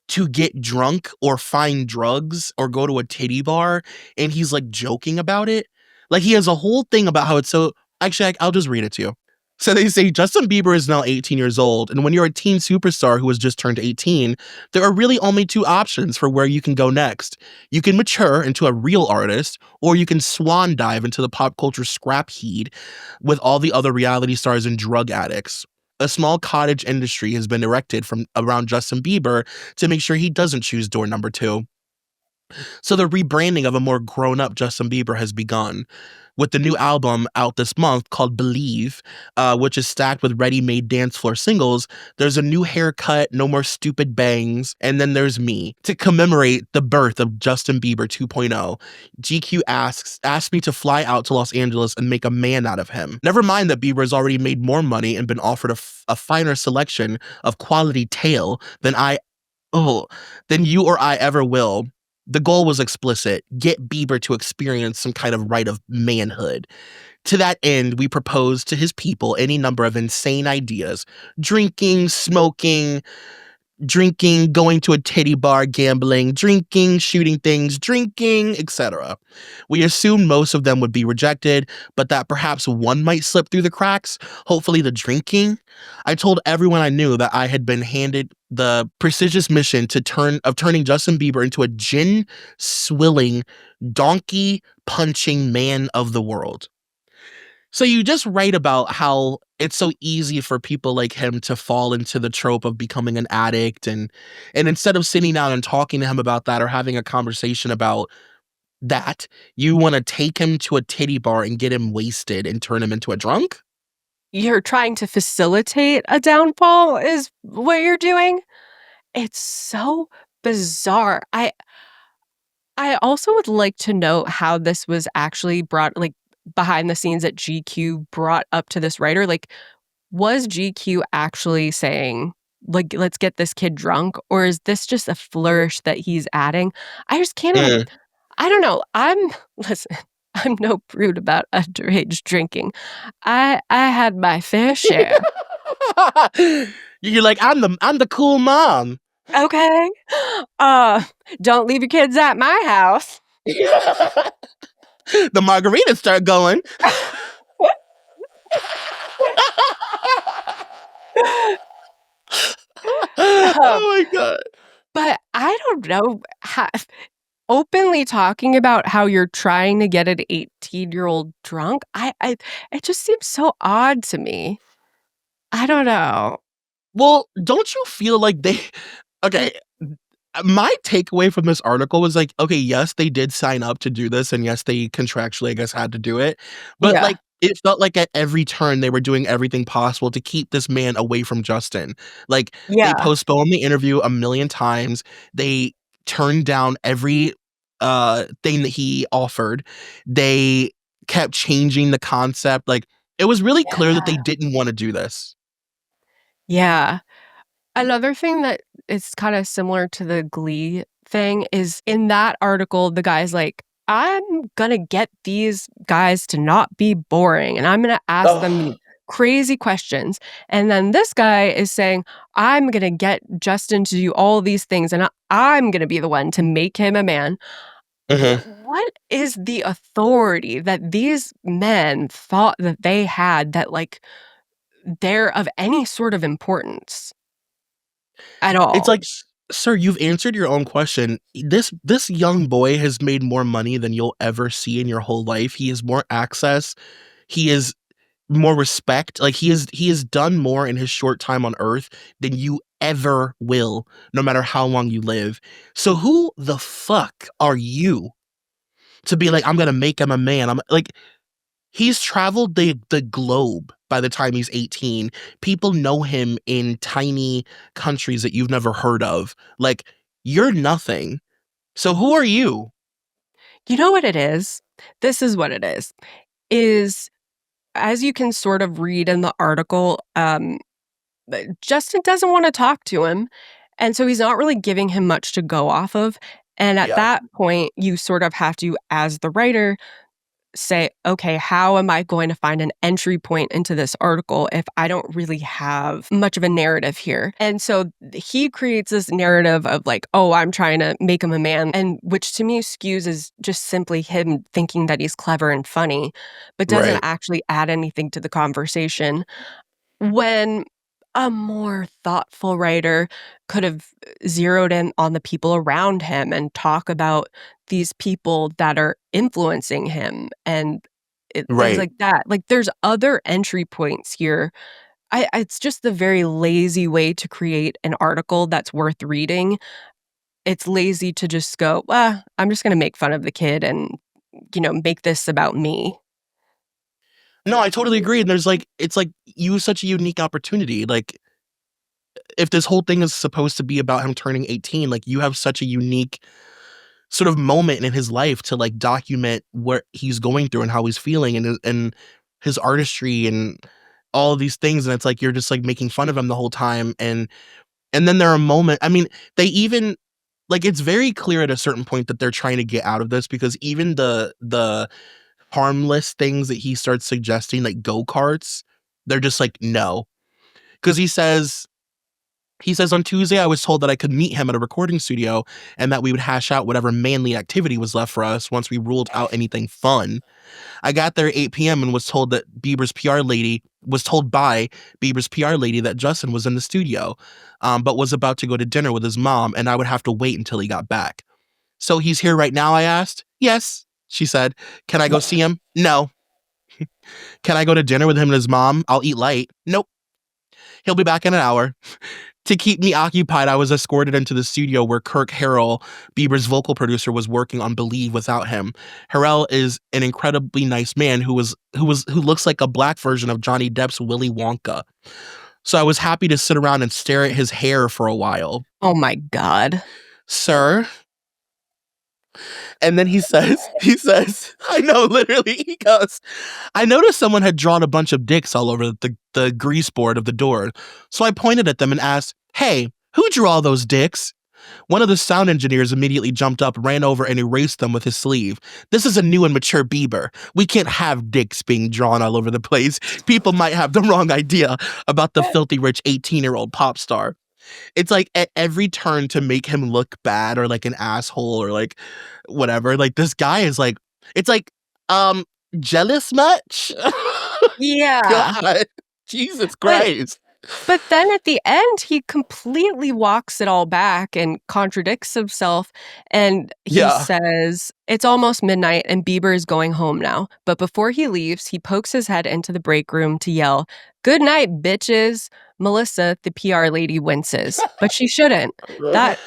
to get drunk or find drugs or go to a titty bar, and he's, like, joking about it. Like, he has a whole thing about how it's so actually, I'll just read it to you. So they say, "Justin Bieber is now 18 years old, and when you're a teen superstar who has just turned 18, there are really only 2 options for where you can go next. You can mature into a real artist, or you can swan dive into the pop culture scrap heap with all the other reality stars and drug addicts. A small cottage industry has been erected from around Justin Bieber to make sure he doesn't choose door number 2. So the rebranding of a more grown-up Justin Bieber has begun, with the new album out this month called Believe, which is stacked with ready-made dance floor singles. There's a new haircut, no more stupid bangs, and then there's me. To commemorate the birth of Justin Bieber 2.0, GQ asked me to fly out to Los Angeles and make a man out of him. Never mind that Bieber has already made more money and been offered a finer selection of quality tail than I oh, than you or I ever will. The goal was explicit: get Bieber to experience some kind of rite of manhood. To that end, we proposed to his people any number of insane ideas: drinking, smoking, drinking, going to a titty bar, gambling, drinking, shooting things, drinking, etc. We assumed most of them would be rejected, but that perhaps one might slip through the cracks, hopefully the drinking. I told everyone I knew that I had been handed the prestigious mission turning Justin Bieber into a gin swilling, donkey punching man of the world. So you just write about how it's so easy for people like him to fall into the trope of becoming an addict, and instead of sitting down and talking to him about that or having a conversation about that, you want to take him to a titty bar and get him wasted and turn him into a drunk? You're trying to facilitate a downfall is what you're doing? It's so bizarre. I also would like to know how this was actually brought, like, behind the scenes that GQ brought up to this writer. Like, was GQ actually saying, like, "Let's get this kid drunk," or is this just a flourish that he's adding? I just can't Mm. I don't know. Listen, I'm no prude about underage drinking. I had my fair share, You're like, I'm the cool mom. okay? Uh, don't leave your kids at my house. The margaritas start going. Um, Oh my god. but I don't know how openly talking about how you're trying to get an 18-year-old drunk, I it just seems so odd to me. I don't know. Well, don't you feel like they okay, my takeaway from this article was like, okay, yes, they did sign up to do this, and yes, they contractually, I guess, had to do it. But Yeah. like, it felt like at every turn they were doing everything possible to keep this man away from Justin. Like, they Yeah. postponed the interview a million times. They turned down every thing that he offered. They kept changing the concept. Like, it was really clear that they Yeah. didn't want to do this. Yeah. Another thing that is kinda similar to the Glee thing is in that article, the guy's like, "I'm gonna get these guys to not be boring, and I'm gonna ask them these Oh. crazy questions." And then this guy is saying, "I'm gonna get Justin to do all these things, and I'm gonna be the one to make him a man." What is the authority that these men thought that they had that, like, they're of any sort of importance at It's all? like, Sir, you've answered your own question. This young boy has made more money than you'll ever see in your whole life. He has more access. He is more respect. Like, he has done more in his short time on earth than you ever will, no matter how long you live. So who the fuck are you to be like, I'm gonna make him a man? I'm like, he's traveled the globe by the time he's 18. People know him in tiny countries that you've never heard of. Like, you're nothing. So who are you? You know what it is? This is what it is as you can sort of read in the article, Justin doesn't wanna talk to him, and so he's not really giving him much to go off of, and at Yeah, that point, you sort of have to, as the writer, say, "Okay, how am I going to find an entry point into this article if I don't really have much of a narrative here?" And so he creates this narrative of like, "Oh, I'm trying to make him a man," and which to me skews as just simply him thinking that he's clever and funny, but doesn't right, actually add anything to the conversation. When a more thoughtful writer could have zeroed in on the people around him and talk about these people that are influencing him and things right. like that. Like, there's other entry points here. It's just the very lazy way to create an article that's worth reading. It's lazy to just go, "Well, I'm just gonna make fun of the kid and, make this about me." No, I totally agree. And there's like, it's like you have such a unique opportunity. Like, if this whole thing is supposed to be about him turning 18, like you have such a unique sort of moment in his life to like document what he's going through and how he's feeling, and his artistry and all of these things. And it's like you're just like making fun of him the whole time. And And then there are moments, I mean, they even like it's very clear at a certain point that they're trying to get out of this because even the harmless things that he starts suggesting, like go-karts, they're just like, no. Because he says on Tuesday, I was told that I could meet him at a recording studio and that we would hash out whatever manly activity was left for us once we ruled out anything fun. I got there at 8 p.m. and was told by Bieber's PR lady that Justin was in the studio, but was about to go to dinner with his mom and I would have to wait until he got back. So he's here right now, I asked. Yes, she said. Can I go see him? No. Can I go to dinner with him and his mom? I'll eat light. Nope. He'll be back in an hour. To keep me occupied, I was escorted into the studio where Kirk Harrell, Bieber's vocal producer, was working on Believe without him. Harrell is an incredibly nice man who looks like a black version of Johnny Depp's Willy Wonka. So I was happy to sit around and stare at his hair for a while. Oh my god. Sir, and then he says, I know, literally, he goes, I noticed someone had drawn a bunch of dicks all over the grease board of the door. So I pointed at them and asked, hey, who drew all those dicks? One of the sound engineers immediately jumped up, ran over, and erased them with his sleeve. This is a new and mature Bieber. We can't have dicks being drawn all over the place. People might have the wrong idea about the filthy rich 18-year-old pop star. It's like at every turn to make him look bad or like an asshole or like whatever. Like this guy is like, it's like, jealous much? Yeah. God, Jesus But Christ. But then at the end, he completely walks it all back and contradicts himself. And he Yeah. says, it's almost midnight and Bieber is going home now. But before he leaves, he pokes his head into the break room to yell, good night, bitches. Melissa, the PR lady, winces, but she shouldn't. That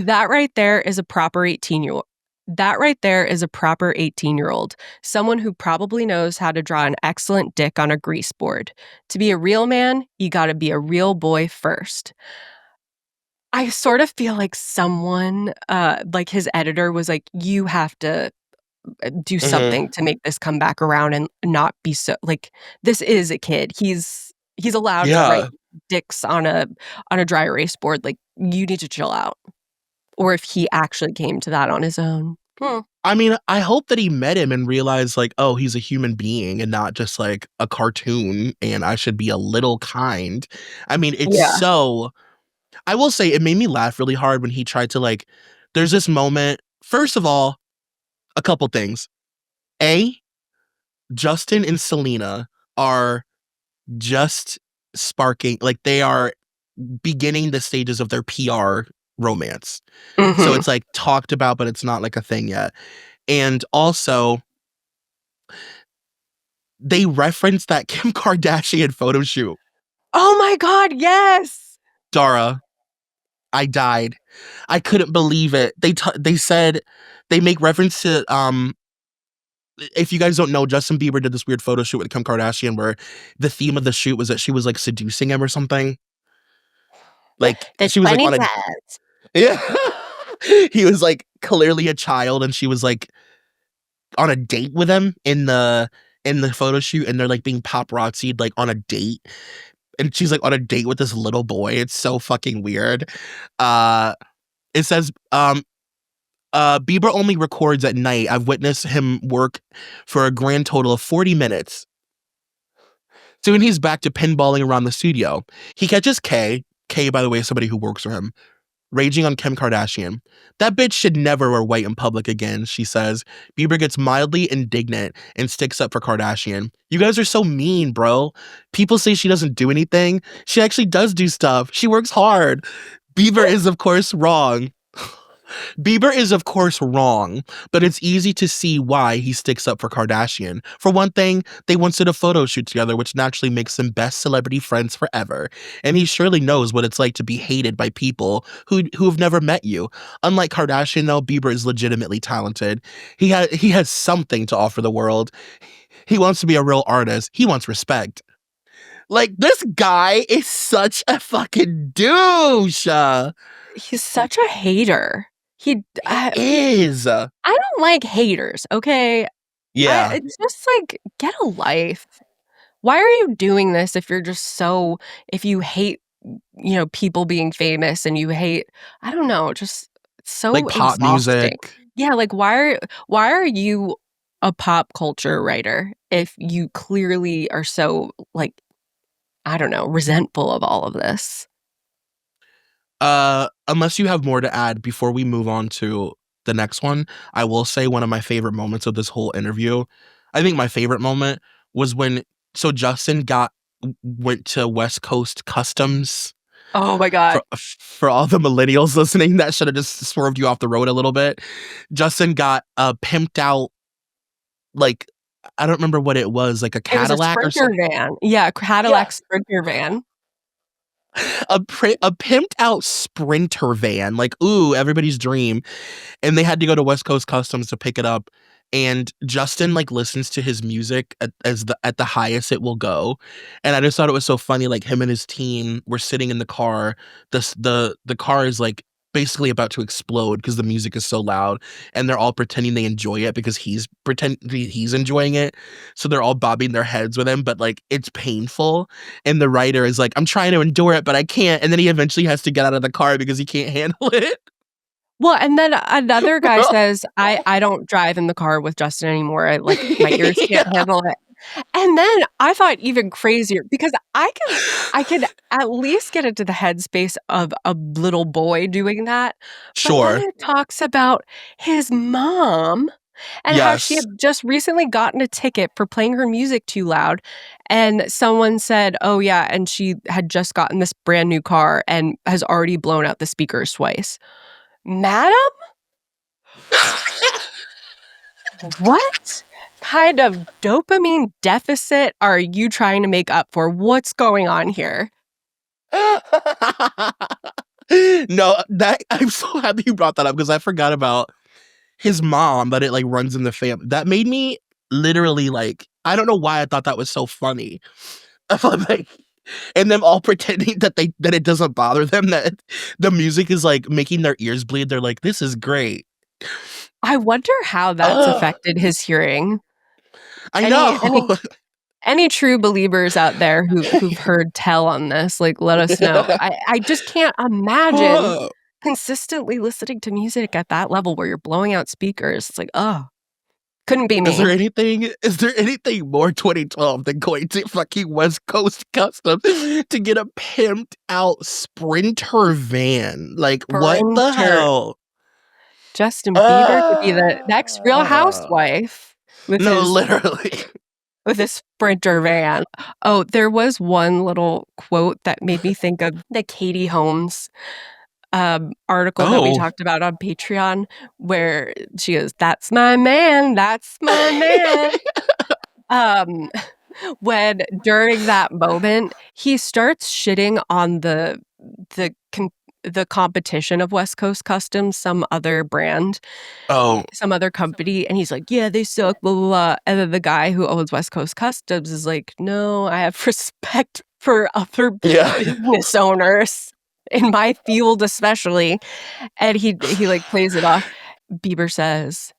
that right there is a proper 18-year-old. That right there is a proper 18-year-old, someone who probably knows how to draw an excellent dick on a grease board. To be a real man, you got to be a real boy first. I sort of feel like someone, like his editor was like, you have to do Hmm. something to make this come back around and not be so like this is a kid. He's allowed to write Yeah. dicks on a dry erase board. Like you need to chill out. Or if he actually came to that on his own. Hmm. I mean, I hope that he met him and realized, like, oh, he's a human being and not just like a cartoon, and I should be a little kind. I mean, Yeah. I will say it made me laugh really hard when he tried to, like, there's this moment. First of all, a couple things. A, Justin and Selena are just sparking, like, they are beginning the stages of their PR romance. So Mhm. it's like talked about, but it's not like a thing yet. And also, they referenced that Kim Kardashian photo shoot. Oh my god, yes! Dara, I died. I couldn't believe it. They said they make reference to if you guys don't know, Justin Bieber did this weird photo shoot with Kim Kardashian where the theme of the shoot was that she was like seducing him or something. Like The she was like 20 on a cents. yeah. He was like clearly a child and she was like on a date with him in the photo shoot and they're like being paparazzi'd like on a date and she's like on a date with this little boy. It's so fucking weird. Uh it says Bieber only records at night. I've witnessed him work for a grand total of 40 minutes. Soon he's back to pinballing around the studio. He catches K, by the way, is somebody who works for him, raging on Kim Kardashian. That bitch should never wear white in public again, she says. Bieber gets mildly indignant and sticks up for Kardashian. You guys are so mean, bro. People say she doesn't do anything. She actually does do stuff. She works hard. Bieber is, of course, wrong. Bieber is, of course, wrong, but it's easy to see why he sticks up for Kardashian. For one thing, they once did a photo shoot together, which naturally makes them best celebrity friends forever. And he surely knows what it's like to be hated by people who have never met you. Unlike Kardashian, though, Bieber is legitimately talented. He has something to offer the world. He wants to be a real artist. He wants respect. Like, this guy is such a fucking douche. He's such a hater. He He is. I don't like haters, okay? Yeah. It's just like, get a life. Why are you doing this if you're just so if you hate you know, people being famous and you hate, I don't know, just so Like pop exhausting. music. Yeah, like why are you a pop culture writer if you clearly are so like, I don't know, resentful of all of this? Unless you have more to add before we move on to the next one, I will say one of my favorite moments of this whole interview. I think my favorite moment was when Justin went to West Coast Customs. Oh my god. For all the millennials listening, that should have just swerved you off the road a little bit. Justin got a pimped out, like, I don't remember what it was, like a It was a Cadillac or Sprinter something. van. Yeah, a Yeah. Cadillac Sprinter van. A pimped out Sprinter van, like, ooh, everybody's dream. And they had to go to West Coast Customs to pick it up. And Justin like listens to his music at the highest it will go. And I just thought it was so funny. Like him and his team were sitting in the car. The car is like basically about to explode because the music is so loud, and they're all pretending they enjoy it because he's enjoying it. So they're all bobbing their heads with him, but like it's painful. And the writer is like, I'm trying to endure it, but I can't. And then he eventually has to get out of the car because he can't handle it. Well, and then another guy says, I don't drive in the car with Justin anymore. I like my ears can't Yeah. handle it. And then I thought even crazier because I could at least get into the headspace of a little boy doing that. But then Sure. it talks about his mom and how she Yes. had just recently gotten a ticket for playing her music too loud. And someone said, oh, yeah. And she had just gotten this brand new car and has already blown out the speakers twice. Madam, what kind of dopamine deficit are you trying to make up for? What's going on here? No, that I'm so happy you brought that up because I forgot about his mom, that it like runs in the family. That made me literally like, I don't know why I thought that was so funny. Like, and them all pretending that it doesn't bother them, that the music is like making their ears bleed. They're like, this is great. I wonder how that's Ugh, affected his hearing. I Any know. any any true believers out there who've heard tell on this, like let us know. I just can't imagine consistently listening to music at that level where you're blowing out speakers. It's like, oh, couldn't be me. Is there anything more 2012 than going to fucking West Coast Customs to get a pimped out Sprinter van? Like, what the Sprinter. hell? Justin Bieber could be the next Real Uh, Housewife with no, his literally. Sprinter van. Oh, there was one little quote that made me think of the Katie Holmes article that we Oh. talked about on Patreon, where she goes, "That's my man, that's my man." Um, when during that moment, he starts shitting on the com the competition of West Coast Customs, some other brand, Oh. some other company, and he's like, "Yeah, they suck, blah, blah, blah." And then the guy who owns West Coast Customs is like, "No, I have respect for other Yeah. business owners in my field especially." And he, like, plays it off. Bieber says,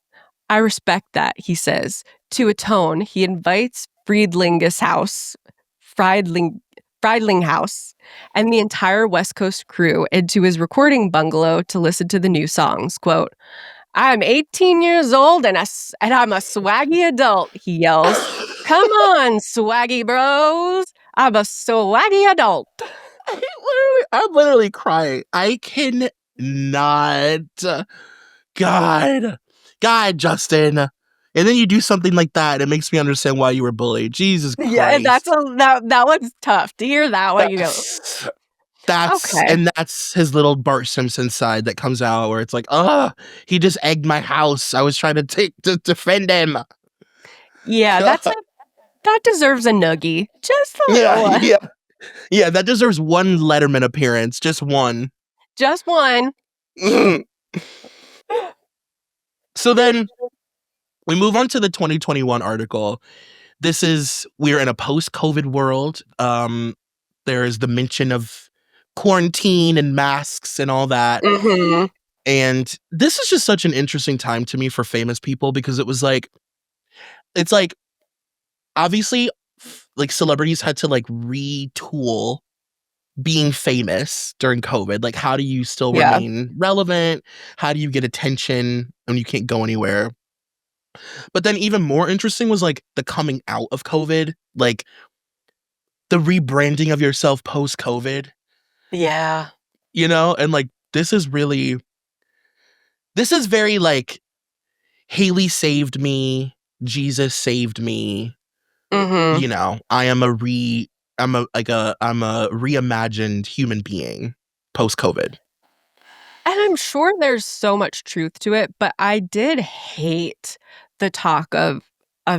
"I respect that," he says. To atone, he invites Friedling Friedling House, and the entire West Coast crew into his recording bungalow to listen to the new songs. Quote, "I'm 18 years old and I'm a swaggy adult," he yells. "Come on, swaggy bros. I'm a swaggy adult." I'm literally crying. I can not. God. God, Justin. And then you do something like that. It makes me understand why you were bullied. Jesus Yeah, that's Christ. that one's tough. To hear that one, you go, That's "Okay." that's his little Bart Simpson side that comes out where it's like, oh, he just egged my house. I was trying to defend him. Yeah, God. that deserves a noogie. Just a little Yeah, one. yeah. Yeah, that deserves one Letterman appearance. Just one. Just one. So then we move on to the 2021 article. We're in a post-COVID world. There is the mention of quarantine and masks and all that. Mhm. And this is just such an interesting time to me for famous people because it's like obviously like celebrities had to like retool being famous during COVID. Like, how do you still Yeah. remain relevant? How do you get attention when you can't go anywhere? But then even more interesting was like the coming out of COVID, like the rebranding of yourself post COVID, Yeah. and like this is very like Haley saved me, Jesus saved me, Mhm. I am a re I'm a reimagined human being post COVID. And I'm sure there's so much truth to it, but I did hate the talk of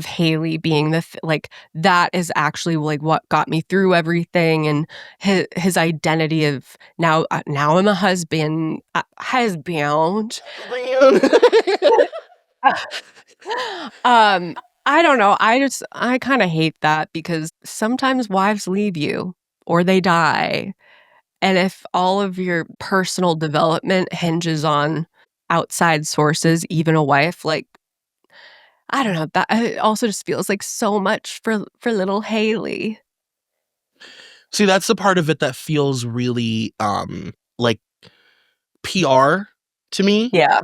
Haley being like, that is actually, like, what got me through everything, and his identity of now I'm a husband. Um, I don't know, I kinda hate that because sometimes wives leave you or they die. And if all of your personal development hinges on outside sources, even a wife, like, I don't know, that it also just feels like so much for little Haley. See, that's the part of it that feels really like PR to me. Yeah.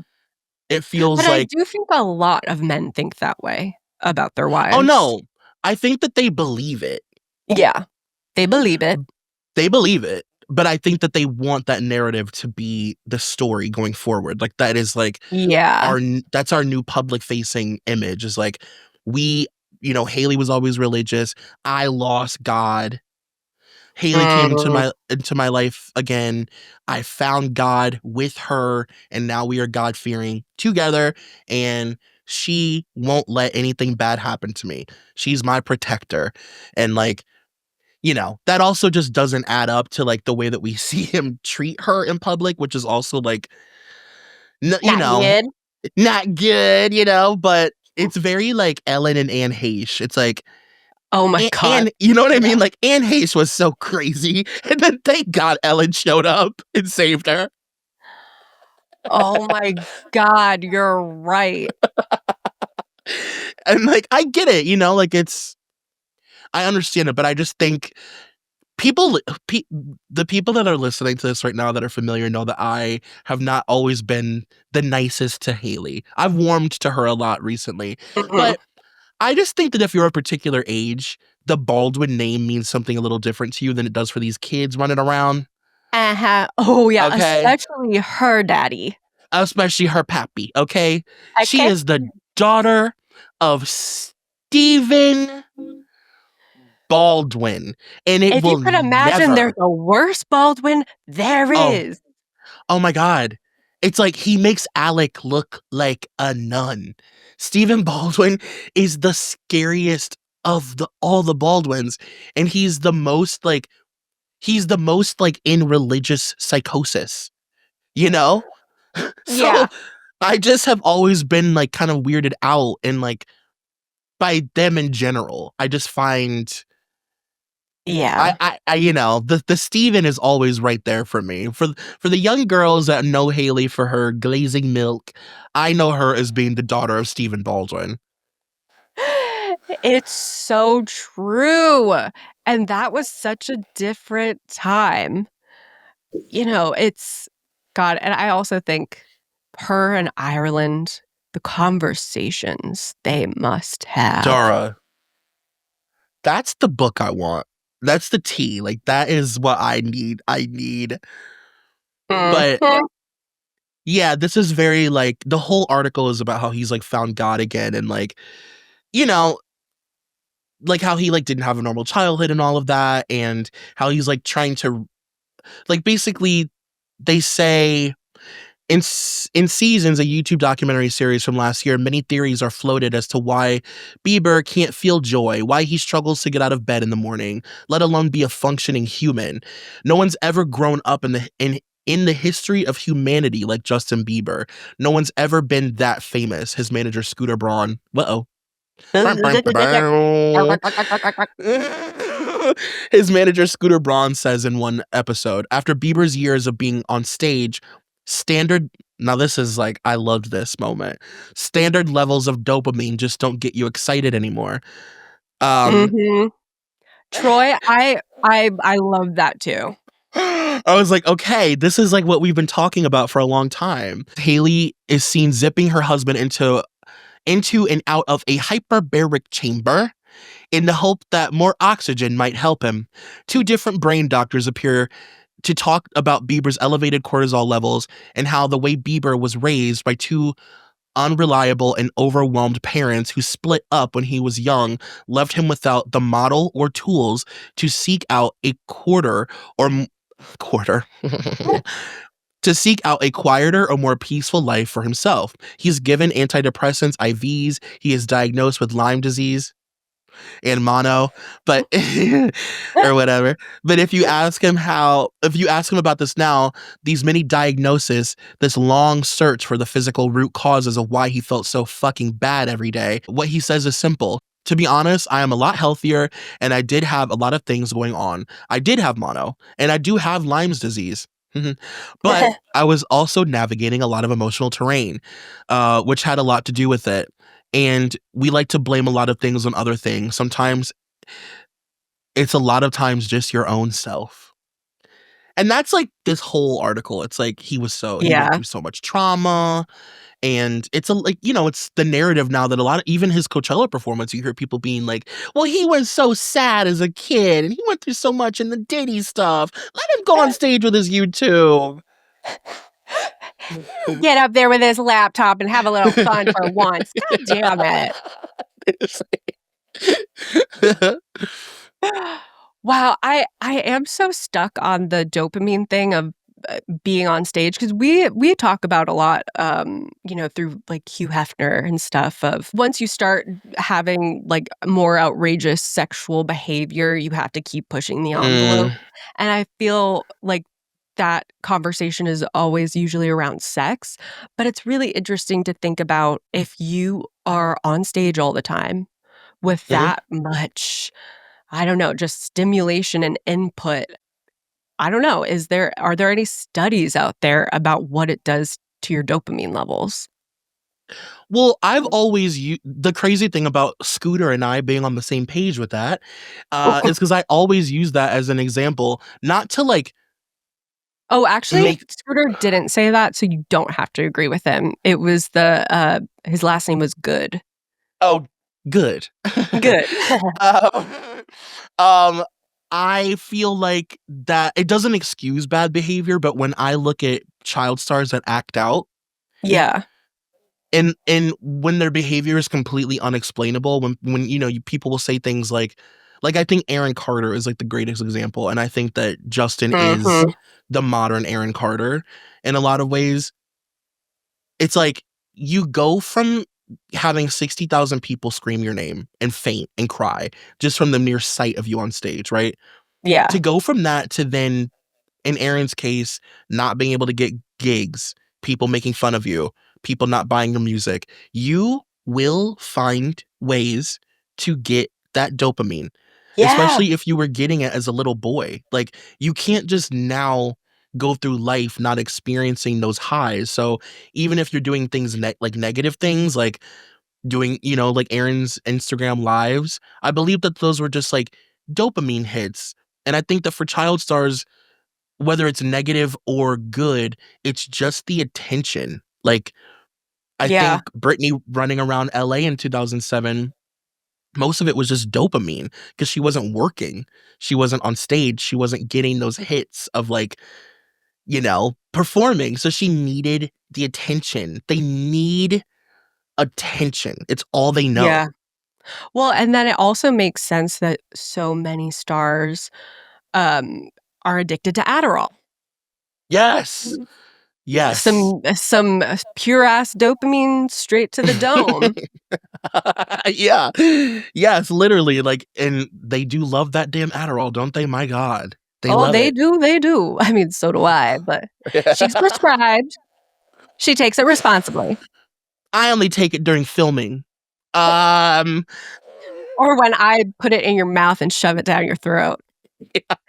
It But feels I like, do think a lot of men think that way about their oh wives. no, I think that they believe it. Yeah, they believe it. They believe it, but I think that they want that narrative to be the story going forward. Like that is like Yeah. that's our new public facing image is like we, Haley was always religious. I lost God. Haley came Mm, into my life again. I found God with her, and now we are God fearing together. And she won't let anything bad happen to me. She's my protector, and like that also just doesn't add up to like the way that we see him treat her in public, which is also like, not good. not good, but it's very like Ellen and Anne Heche. It's like, Oh my god. and you know what I Yeah. mean? Like Anne Heche was so crazy. And then thank God Ellen showed up and saved her. Oh my god, you're right. And like, I get it, like I understand it, but I just think people pe- the people that are listening to this right now that are familiar know that I have not always been the nicest to Haley. I've warmed to her a lot recently. Mhm. But I just think that if you're a particular age, the Baldwin name means something a little different to you than it does for these kids running around. Uh-huh. Oh, yeah, Okay? especially her daddy. Especially her pappy, okay? She Okay? is the daughter of Stephen Baldwin, and it If you will could imagine there's never. a worse Baldwin, there Oh, is. oh my God. It's like he makes Alec look like a nun. Stephen Baldwin is the scariest of all the Baldwins, and he's the most like in religious psychosis, you know? So Yeah, I just have always been like kind of weirded out and like by them in general. I just find yeah. the Steven is always right there for me. For the young girls that know Haley for her glazing milk, I know her as being the daughter of Stephen Baldwin. It's so true, and that was such a different time. It's God, and I also think her and Ireland, the conversations they must have. Dara, that's the book I want. That's the tea. Like that is what I need. But Mhm. yeah, this is very like the whole article is about how he's like found God again and like, you know, like how he like didn't have a normal childhood and all of that and how he's like trying to like basically they say in Seasons, a YouTube documentary series from last year, many theories are floated as to why Bieber can't feel joy, why he struggles to get out of bed in the morning, let alone be a functioning human. No one's ever grown up in the history of humanity like Justin Bieber. No one's ever been that famous. His manager Scooter Braun. Uh-oh. His manager Scooter Braun says in one episode, after Bieber's years of being on stage, standard now this is like I loved this moment. Standard levels of dopamine just don't get you excited anymore. Um Mhm. Troy, I love that too. I was like, okay, this is like what we've been talking about for a long time. Haley is seen zipping her husband into and out of a hyperbaric chamber in the hope that more oxygen might help him. Two different brain doctors appear to talk about Bieber's elevated cortisol levels and how the way Bieber was raised by two unreliable and overwhelmed parents who split up when he was young left him without the model or tools to seek out a quarter to seek out a quieter or more peaceful life for himself. He's given antidepressants, IVs, he is diagnosed with Lyme disease and mono, but or whatever. But if you ask him about this now, these many diagnoses, this long search for the physical root causes of why he felt so fucking bad every day, what he says is simple. To be honest, I am a lot healthier and I did have a lot of things going on. I did have mono and I do have Lyme's disease. But I was also navigating a lot of emotional terrain, which had a lot to do with it. And we like to blame a lot of things on other things. Sometimes it's a lot of times just your own self. And that's like this whole article. It's like he went Yeah. through so much trauma. And it's it's the narrative now that a lot of even his Coachella performance, you hear people being like, well, he was so sad as a kid and he went through so much in the Diddy stuff. Let him go on stage with his YouTube. Get up there with his laptop and have a little fun for once. God damn it. Wow, I am so stuck on the dopamine thing of, being on stage because we talk about a lot, through, like, Hugh Hefner and stuff of once you start having, like, more outrageous sexual behavior, you have to keep pushing the envelope, Mm, and I feel like that conversation is always usually around sex, but it's really interesting to think about if you are on stage all the time with mhm. that much, I don't know, just stimulation and input. I don't know, are there any studies out there about what it does to your dopamine levels? Well, the crazy thing about Scooter and I being on the same page with that, is because I always use that as an example, not to like Oh, actually, make Scooter didn't say that, so you don't have to agree with him. It was his last name was Good. oh, good. Good. Um, um, I feel like that it doesn't excuse bad behavior, but when I look at child stars that act out Yeah. and when their behavior is completely unexplainable, when people will say things like I think Aaron Carter is like the greatest example, and I think that Justin is Mhm. the modern Aaron Carter in a lot of ways. It's like you go from having 60,000 people scream your name and faint and cry just from the mere sight of you on stage, right? To Yeah. go from that to then, in Aaron's case, not being able to get gigs, people making fun of you, people not buying your music, you will find ways to get that dopamine, Yeah. especially if you were getting it as a little boy. Like, you can't just now go through life not experiencing those highs. So even if you're doing things like negative things, like doing, like Aaron's Instagram lives, I believe that those were just like dopamine hits. And I think that for child stars, whether it's negative or good, it's just the attention. Like, I Yeah. think Britney running around LA in 2007, most of it was just dopamine because she wasn't working. She wasn't on stage. She wasn't getting those hits of like, performing. So she needed the attention. They need attention. It's all they know. Yeah. Well, and then it also makes sense that so many stars, um, are addicted to Adderall. Yes. Yes. Some pure ass dopamine straight to the dome. Yeah. Yes, literally, like, and they do love that damn Adderall, don't they? My God. They Oh, love it. they do. I mean, so do I, but she's prescribed. She takes it responsibly. I only take it during filming. Um, Or when I put it in your mouth and shove it down your throat.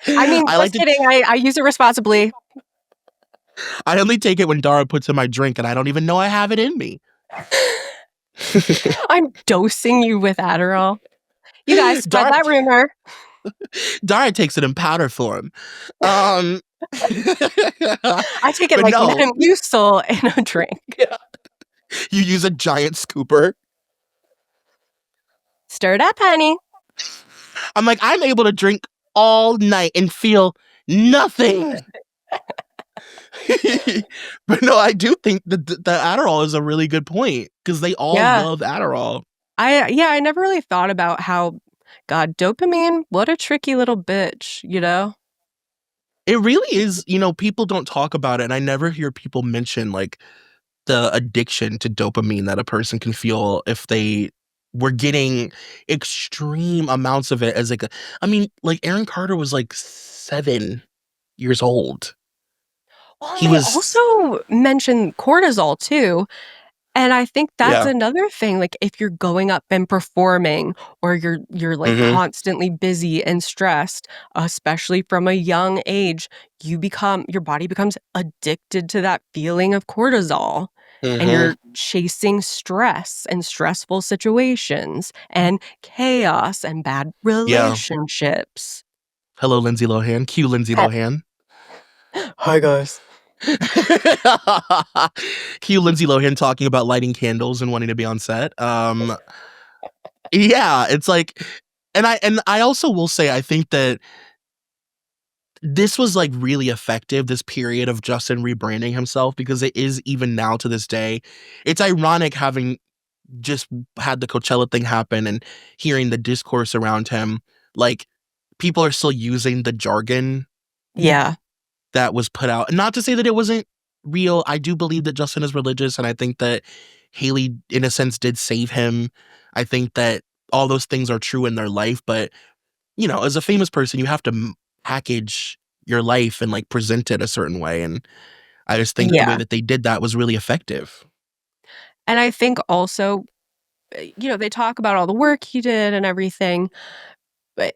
I mean, I like just to kidding. I use it responsibly. I only take it when Dara puts in my drink, and I don't even know I have it in me. I'm dosing you with Adderall. You guys spread Dara that rumor. Dara takes it in powder form. Um, I take it but like no, Metamucil in a drink. yeah, you use a giant scooper. Stir it up, honey. I'm like, I'm able to drink all night and feel nothing. But no, I do think that the Adderall is a really good point because they all Yeah. love Adderall. I never really thought about how God, dopamine, what a tricky little bitch, you know? It really is, people don't talk about it, and I never hear people mention like the addiction to dopamine that a person can feel if they were getting extreme amounts of it as like I mean, like Aaron Carter was like 7 years old. Well, and He they was also mention cortisol too. And I think that's yeah. another thing, like, if you're going up and performing or you're, like, Mhm. constantly busy and stressed, especially from a young age, your body becomes addicted to that feeling of cortisol, and Mhm. you're chasing stress and stressful situations and chaos and bad Yeah. relationships. Hello, Lindsay Lohan. Cue Lindsay He Lohan. Hi, guys. Cue Lindsay Lohan talking about lighting candles and wanting to be on set. Yeah, it's like and I also will say I think that this was like really effective, this period of Justin rebranding himself, because it is even now to this day. It's ironic having just had the Coachella thing happen and hearing the discourse around him. Like, people are still using the jargon Yeah, that was put out. And not to say that it wasn't real. I do believe that Justin is religious, and I think that Haley, in a sense, did save him. I think that all those things are true in their life, but as a famous person, you have to package your life and like present it a certain way. And I just think the way yeah, that they did that was really effective. and I think also, they talk about all the work he did and everything, but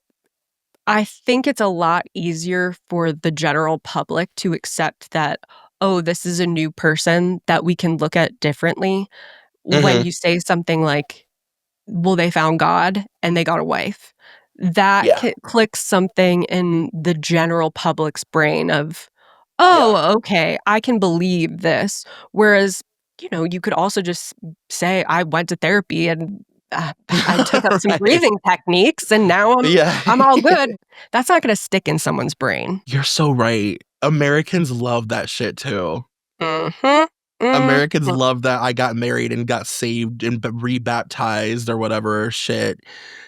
I think it's a lot easier for the general public to accept that, "Oh, this is a new person that we can look at differently," when Hmm. you say something like, "Well, they found God and they got a wife." That Yeah. clicks something in the general public's brain of, Yeah. "Oh, okay, I can believe this." Whereas, you could also just say, "I went to therapy and, uh, I took up some Right. breathing techniques and now Yeah. I'm all good." That's not gonna stick in someone's brain. You're so right. Americans love that shit too. Mhm. Americans Mhm. love that I got married and got saved and rebaptized or whatever shit.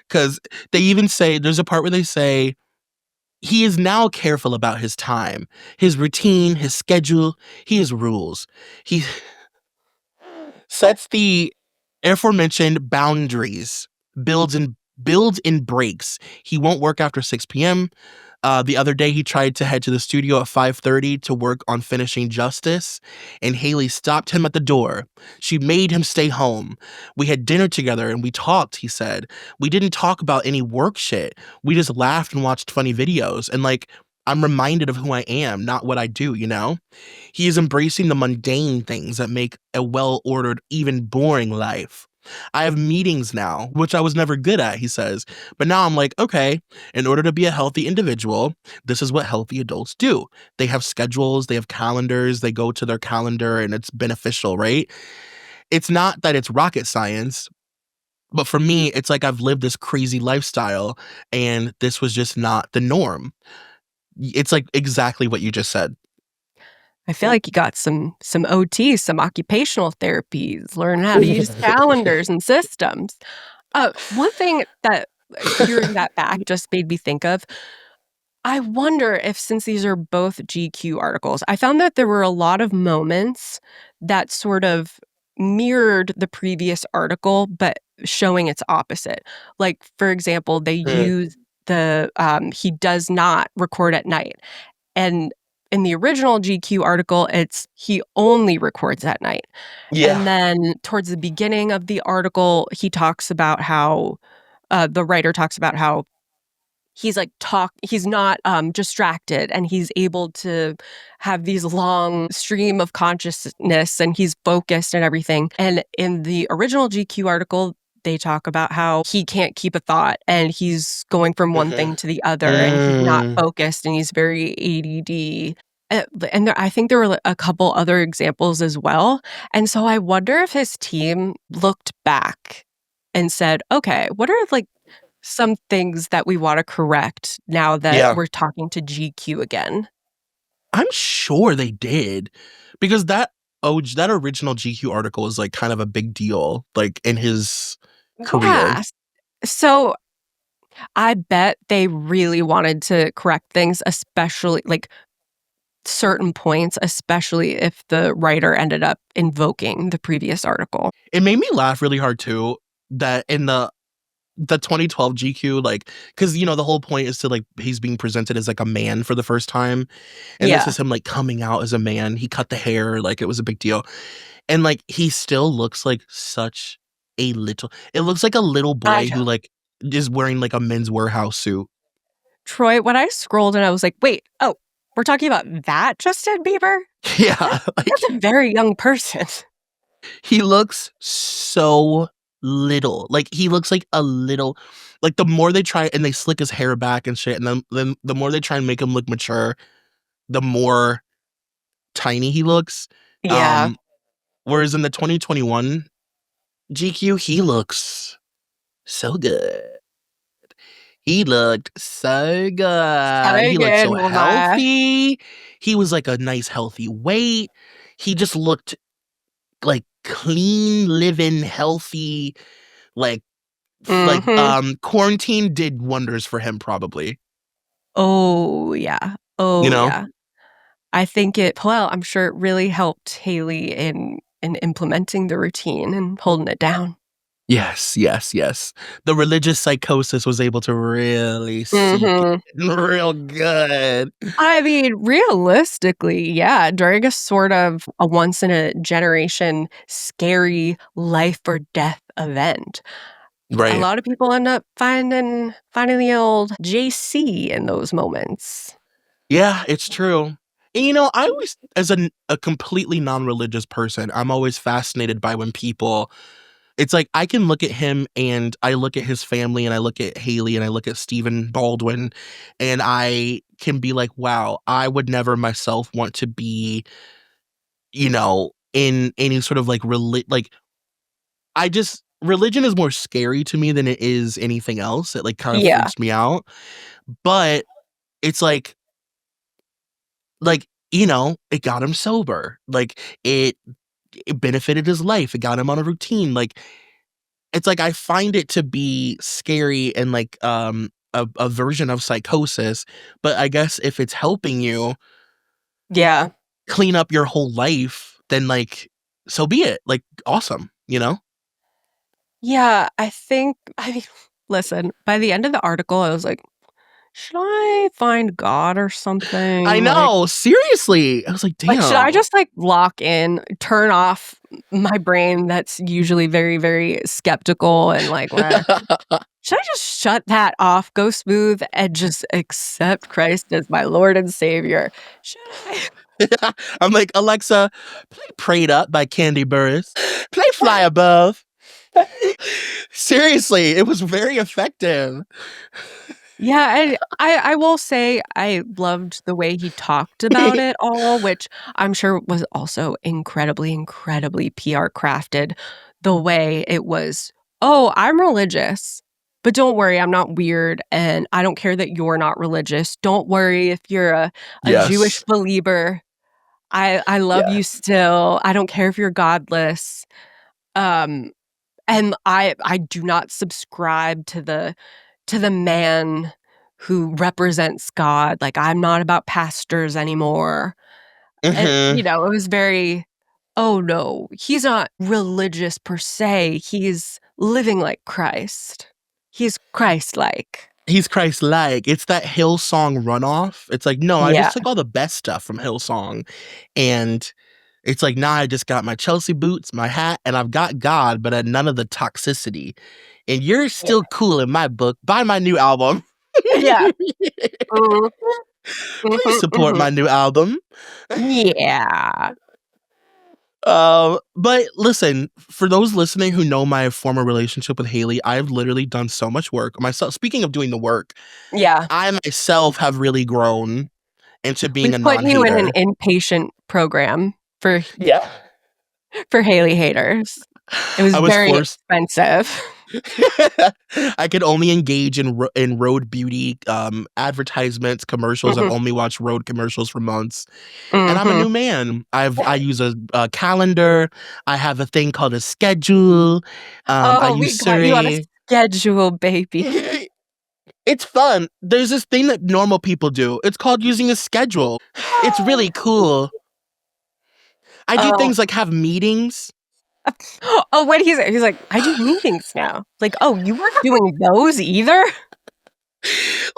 Because they even say, there's a part where they say, he is now careful about his time, his routine, his schedule, he has rules. He sets the aforementioned boundaries, builds in breaks. He won't work after 6 p.m. The other day, he tried to head to the studio at 5:30 to work on finishing Justice, and Haley stopped him at the door. She made him stay home. We had dinner together and we talked, he said. We didn't talk about any work shit. We just laughed and watched funny videos. And like, I'm reminded of who I am, not what I do? He is embracing the mundane things that make a well ordered, even boring life. I have meetings now, which I was never good at, he says. But now I'm like, okay, in order to be a healthy individual, this is what healthy adults do. They have schedules, they have calendars, they go to their calendar and it's beneficial, right? It's not that it's rocket science, but for me, it's like I've lived this crazy lifestyle and this was just not the norm. It's like exactly what you just said. I feel like you got some OT, some occupational therapies, learning how to use calendars and systems. One thing that hearing that back just made me think of, I wonder if since these are both GQ articles, I found that there were a lot of moments that sort of mirrored the previous article, but showing its opposite. Like, for example, they Mm, use he does not record at night. And in the original GQ article, it's he only records at night. yeah, And then towards the beginning of the article, he talks about how the writer talks about how he's not distracted and he's able to have these long stream of consciousness and he's focused and everything. And in the original GQ article, they talk about how he can't keep a thought and he's going from one thing Mhm. to the other and he's not Mm. focused and he's very ADD. And I think there were a couple other examples as well. And so I wonder if his team looked back and said, okay, what are like some things that we want to correct now that Yeah. we're talking to GQ again? I'm sure they did because that original GQ article is, like, kind of a big deal, like, in his career. Yeah. So I bet they really wanted to correct things, especially like certain points, especially if the writer ended up invoking the previous article. It made me laugh really hard too that in the 2012 GQ, like, because the whole point is to, like, he's being presented as, like, a man for the first time, and this Yeah. is him, like, coming out as a man. He cut the hair, like, it was a big deal, and, like, he still looks like such a little it looks like a little I boy know. who, like, is wearing, like, a Men's Warehouse suit. Troy, when I scrolled and I was like, wait, oh, we're talking about that Justin Bieber? Yeah, That's like, a very young person. he looks so little, like, he looks like a little like, the more they try and they slick his hair back and shit, and then the more they try and make him look mature, the more tiny he looks. Yeah. Um, Whereas in the 2021 GQ, he looks so good. He looked so So good. He looked good, so mama. healthy. He was like a nice healthy weight. He just looked like clean living, healthy, like Mhm. quarantine did wonders for him probably, Oh, yeah. you Oh, know? yeah. I think I'm sure it really helped Haley in implementing the routine and holding it down. Yes, yes, yes. The religious psychosis was able to really seep Mhm. in real good. I mean, realistically, yeah, during a sort of a once in a generation scary life or death event, a Right. lot of people end up finding the old JC in those moments. Yeah, it's true. And, I always as a completely non-religious person, I'm always fascinated by when people it's like I can look at him and I look at his family and I look at Haley and I look at Stephen Baldwin and I can be like, "Wow, I would never myself want to be, in any sort of like I just religion is more scary to me than it is anything else. It like kind of Yeah. freaks me out. But it's it got him sober. Like it benefited his life. It got him on a routine. Like it's like I find it to be scary and like a version of psychosis. But I guess if it's helping you Yeah. clean up your whole life, then like so be it. Like awesome, you know? Yeah, I mean, listen, by the end of the article, I was like, "Should I find God or I something?" know. Seriously. I was like, Like, should I damn. just, like, lock in, turn off my brain that's usually very, very skeptical and like, "Meh." Should I just shut that off, go smooth, and just accept Christ as my Lord and Savior? Should I? I'm like, Alexa, play Prayed Up by Candy Burris. Play Fly Above. Seriously, it was very effective. Yeah, and I will say I loved the way he talked about it all, which I'm sure was also incredibly, incredibly PR crafted. The way it was, "Oh, I'm religious, but don't worry, I'm not weird, and I don't care that you're not religious. Don't worry if you're a Jewish Yes. believer. I love Yeah. you still. I don't care if you're godless." Um, and I do not subscribe to the man who represents God, like, I'm not about pastors anymore. Mhm. It was very, "Oh, no, he's not religious per se, he's living like Christ. He's Christ-like." He's Christ-like. It's that Hillsong runoff. It's like, no, I Yeah. just took all the best stuff from Hillsong, and it's like, nah, I just got my Chelsea boots, my hat, and I've got God, but none of the toxicity. And you're Yeah. still cool in my book. Buy my new album. Yeah. Mhm, Please mhm, support mhm. my new album. Yeah. But listen, for those listening who know my former relationship with Haley, I've literally done so much work myself. Speaking of doing the work, Yeah. I myself have really grown into We being a put you in an non-hater. inpatient program Yeah. for Haley haters. It was I was very forced. expensive. I could only engage in road beauty advertisements, commercials. I've Mhm, only watched road commercials for months, and I'm a mhm. new man. I use a calendar. I have a thing called a schedule. I Oh, use we got you on a Siri. schedule, baby. It's fun. There's this thing that normal people do. It's called using a schedule. It's really cool. I do Oh. things like have meetings. Oh, what he's like, "I do meetings now." Like, "Oh, you weren't doing those either?"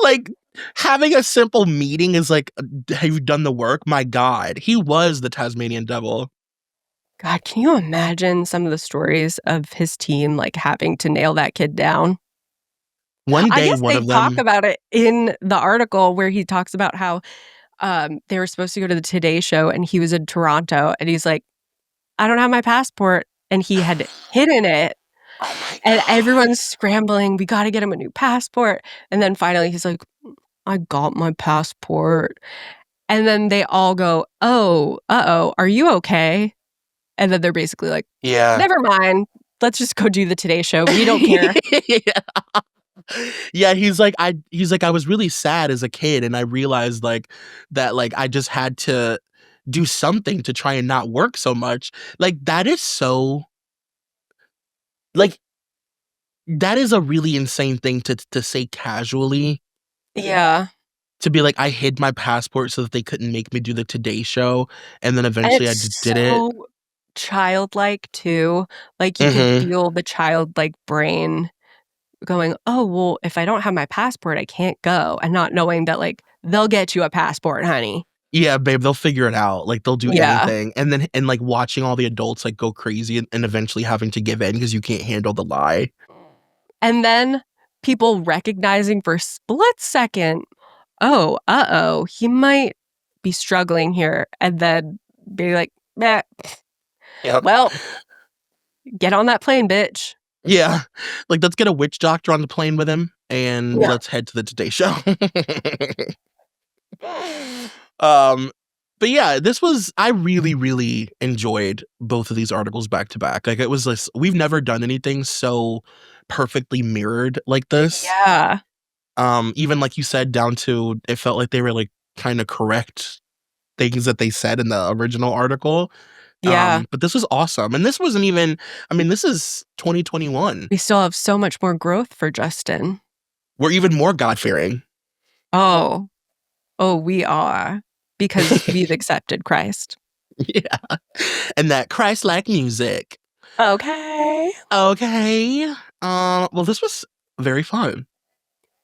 Like having a simple meeting is like, have you done the work? My God, he was the Tasmanian devil. God, can you imagine some of the stories of his team, like, having to nail that kid down? One I day, guess one they of talk them, about it in the article where he talks about how, they were supposed to go to the Today Show, and he was in Toronto, and he's like, "I don't have my passport," and he had hidden it, oh my and God. everyone's scrambling, "We gotta get him a new passport," and then finally he's like, "I got my passport," and then they all go, "Oh, uh-oh, are you okay?" And then they're basically like, Yeah. "Never mind, let's just go do the Today Show, we don't care." Yeah. Yeah, he's like, I was really sad as a kid, and I realized like that like I just had to do something to try and not work so much. Like that is so like that is a really insane thing to say casually. Yeah, To be like, I hid my passport so that they couldn't make me do the Today Show, and then and eventually I it's just did it. so childlike too, like, you could Mhm. feel the childlike brain going, "Oh, well, if I don't have my passport, I can't go," and not knowing that, like, they'll get you a passport, honey. Yeah, babe, they'll figure it out, like, they'll do Yeah, anything, and, like, watching all the adults, like, go crazy and eventually having to give in because you can't handle the lie. and then people recognizing for a split second, "Oh, uh-oh, he might be struggling here," and then be like, "Meh, Yep. well, get on that plane, bitch." Yeah. Like, let's get a witch doctor on the plane with him, and Yeah. let's head to the Today Show. Um, but yeah, this was I really, really enjoyed both of these articles back to back. Like, it was this we've never done anything so perfectly mirrored like this. Yeah, Even like you said, down to it felt like they were, like, kinda correct things that they said in the original article. yeah. But this was awesome, and this wasn't even I mean, this is 2021. We still have so much more growth for Justin. We're even more God-fearing. Oh. Oh, we are, because we've accepted Christ. Yeah, and that Christ-like music. Okay. Okay. Well, this was very fun.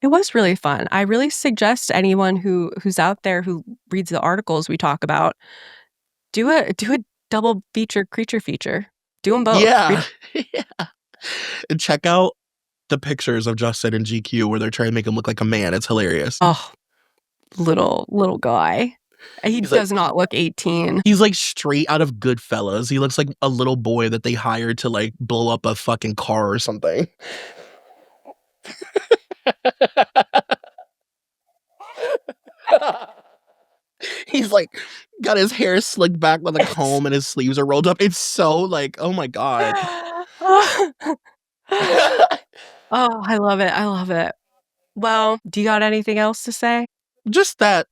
It was really fun. I really suggest anyone who's out there who reads the articles we talk about, do a double feature creature feature. Do them both. Read. Yeah. Yeah. And check out the pictures of Justin and GQ where they're trying to make him look like a man. It's hilarious. Oh, little guy. He He's like does not look 18. he's like straight out of Goodfellas. He looks like a little boy that they hired to like blow up a fucking car or something. He's like got his hair slicked back with a It's comb and his sleeves are rolled up. It's so like, oh my God. Oh, I love it, I love it. Well, do you got anything else to say? Just that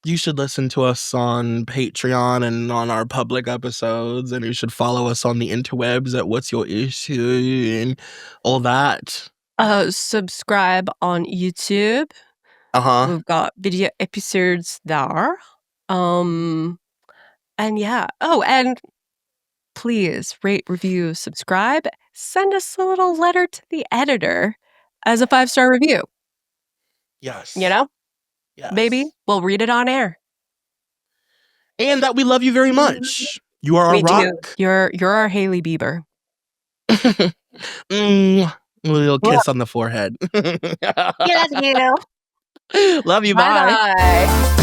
you should listen to us on Patreon and on our public episodes, and you should follow us on the interwebs at What's Your Issue and all that. Subscribe on YouTube. Uh-huh. We've got video episodes there. Um, and yeah. Oh, and please rate, review, subscribe. Send us a little letter to the editor as a 5-star review. You Yes. know, maybe Yes. we'll read it on air. And that we love you very much. You are our We do. rock. You're our Haley Bieber. Mm, a little Mwah. kiss on the forehead. Love you. Love you. Bye Bye. bye.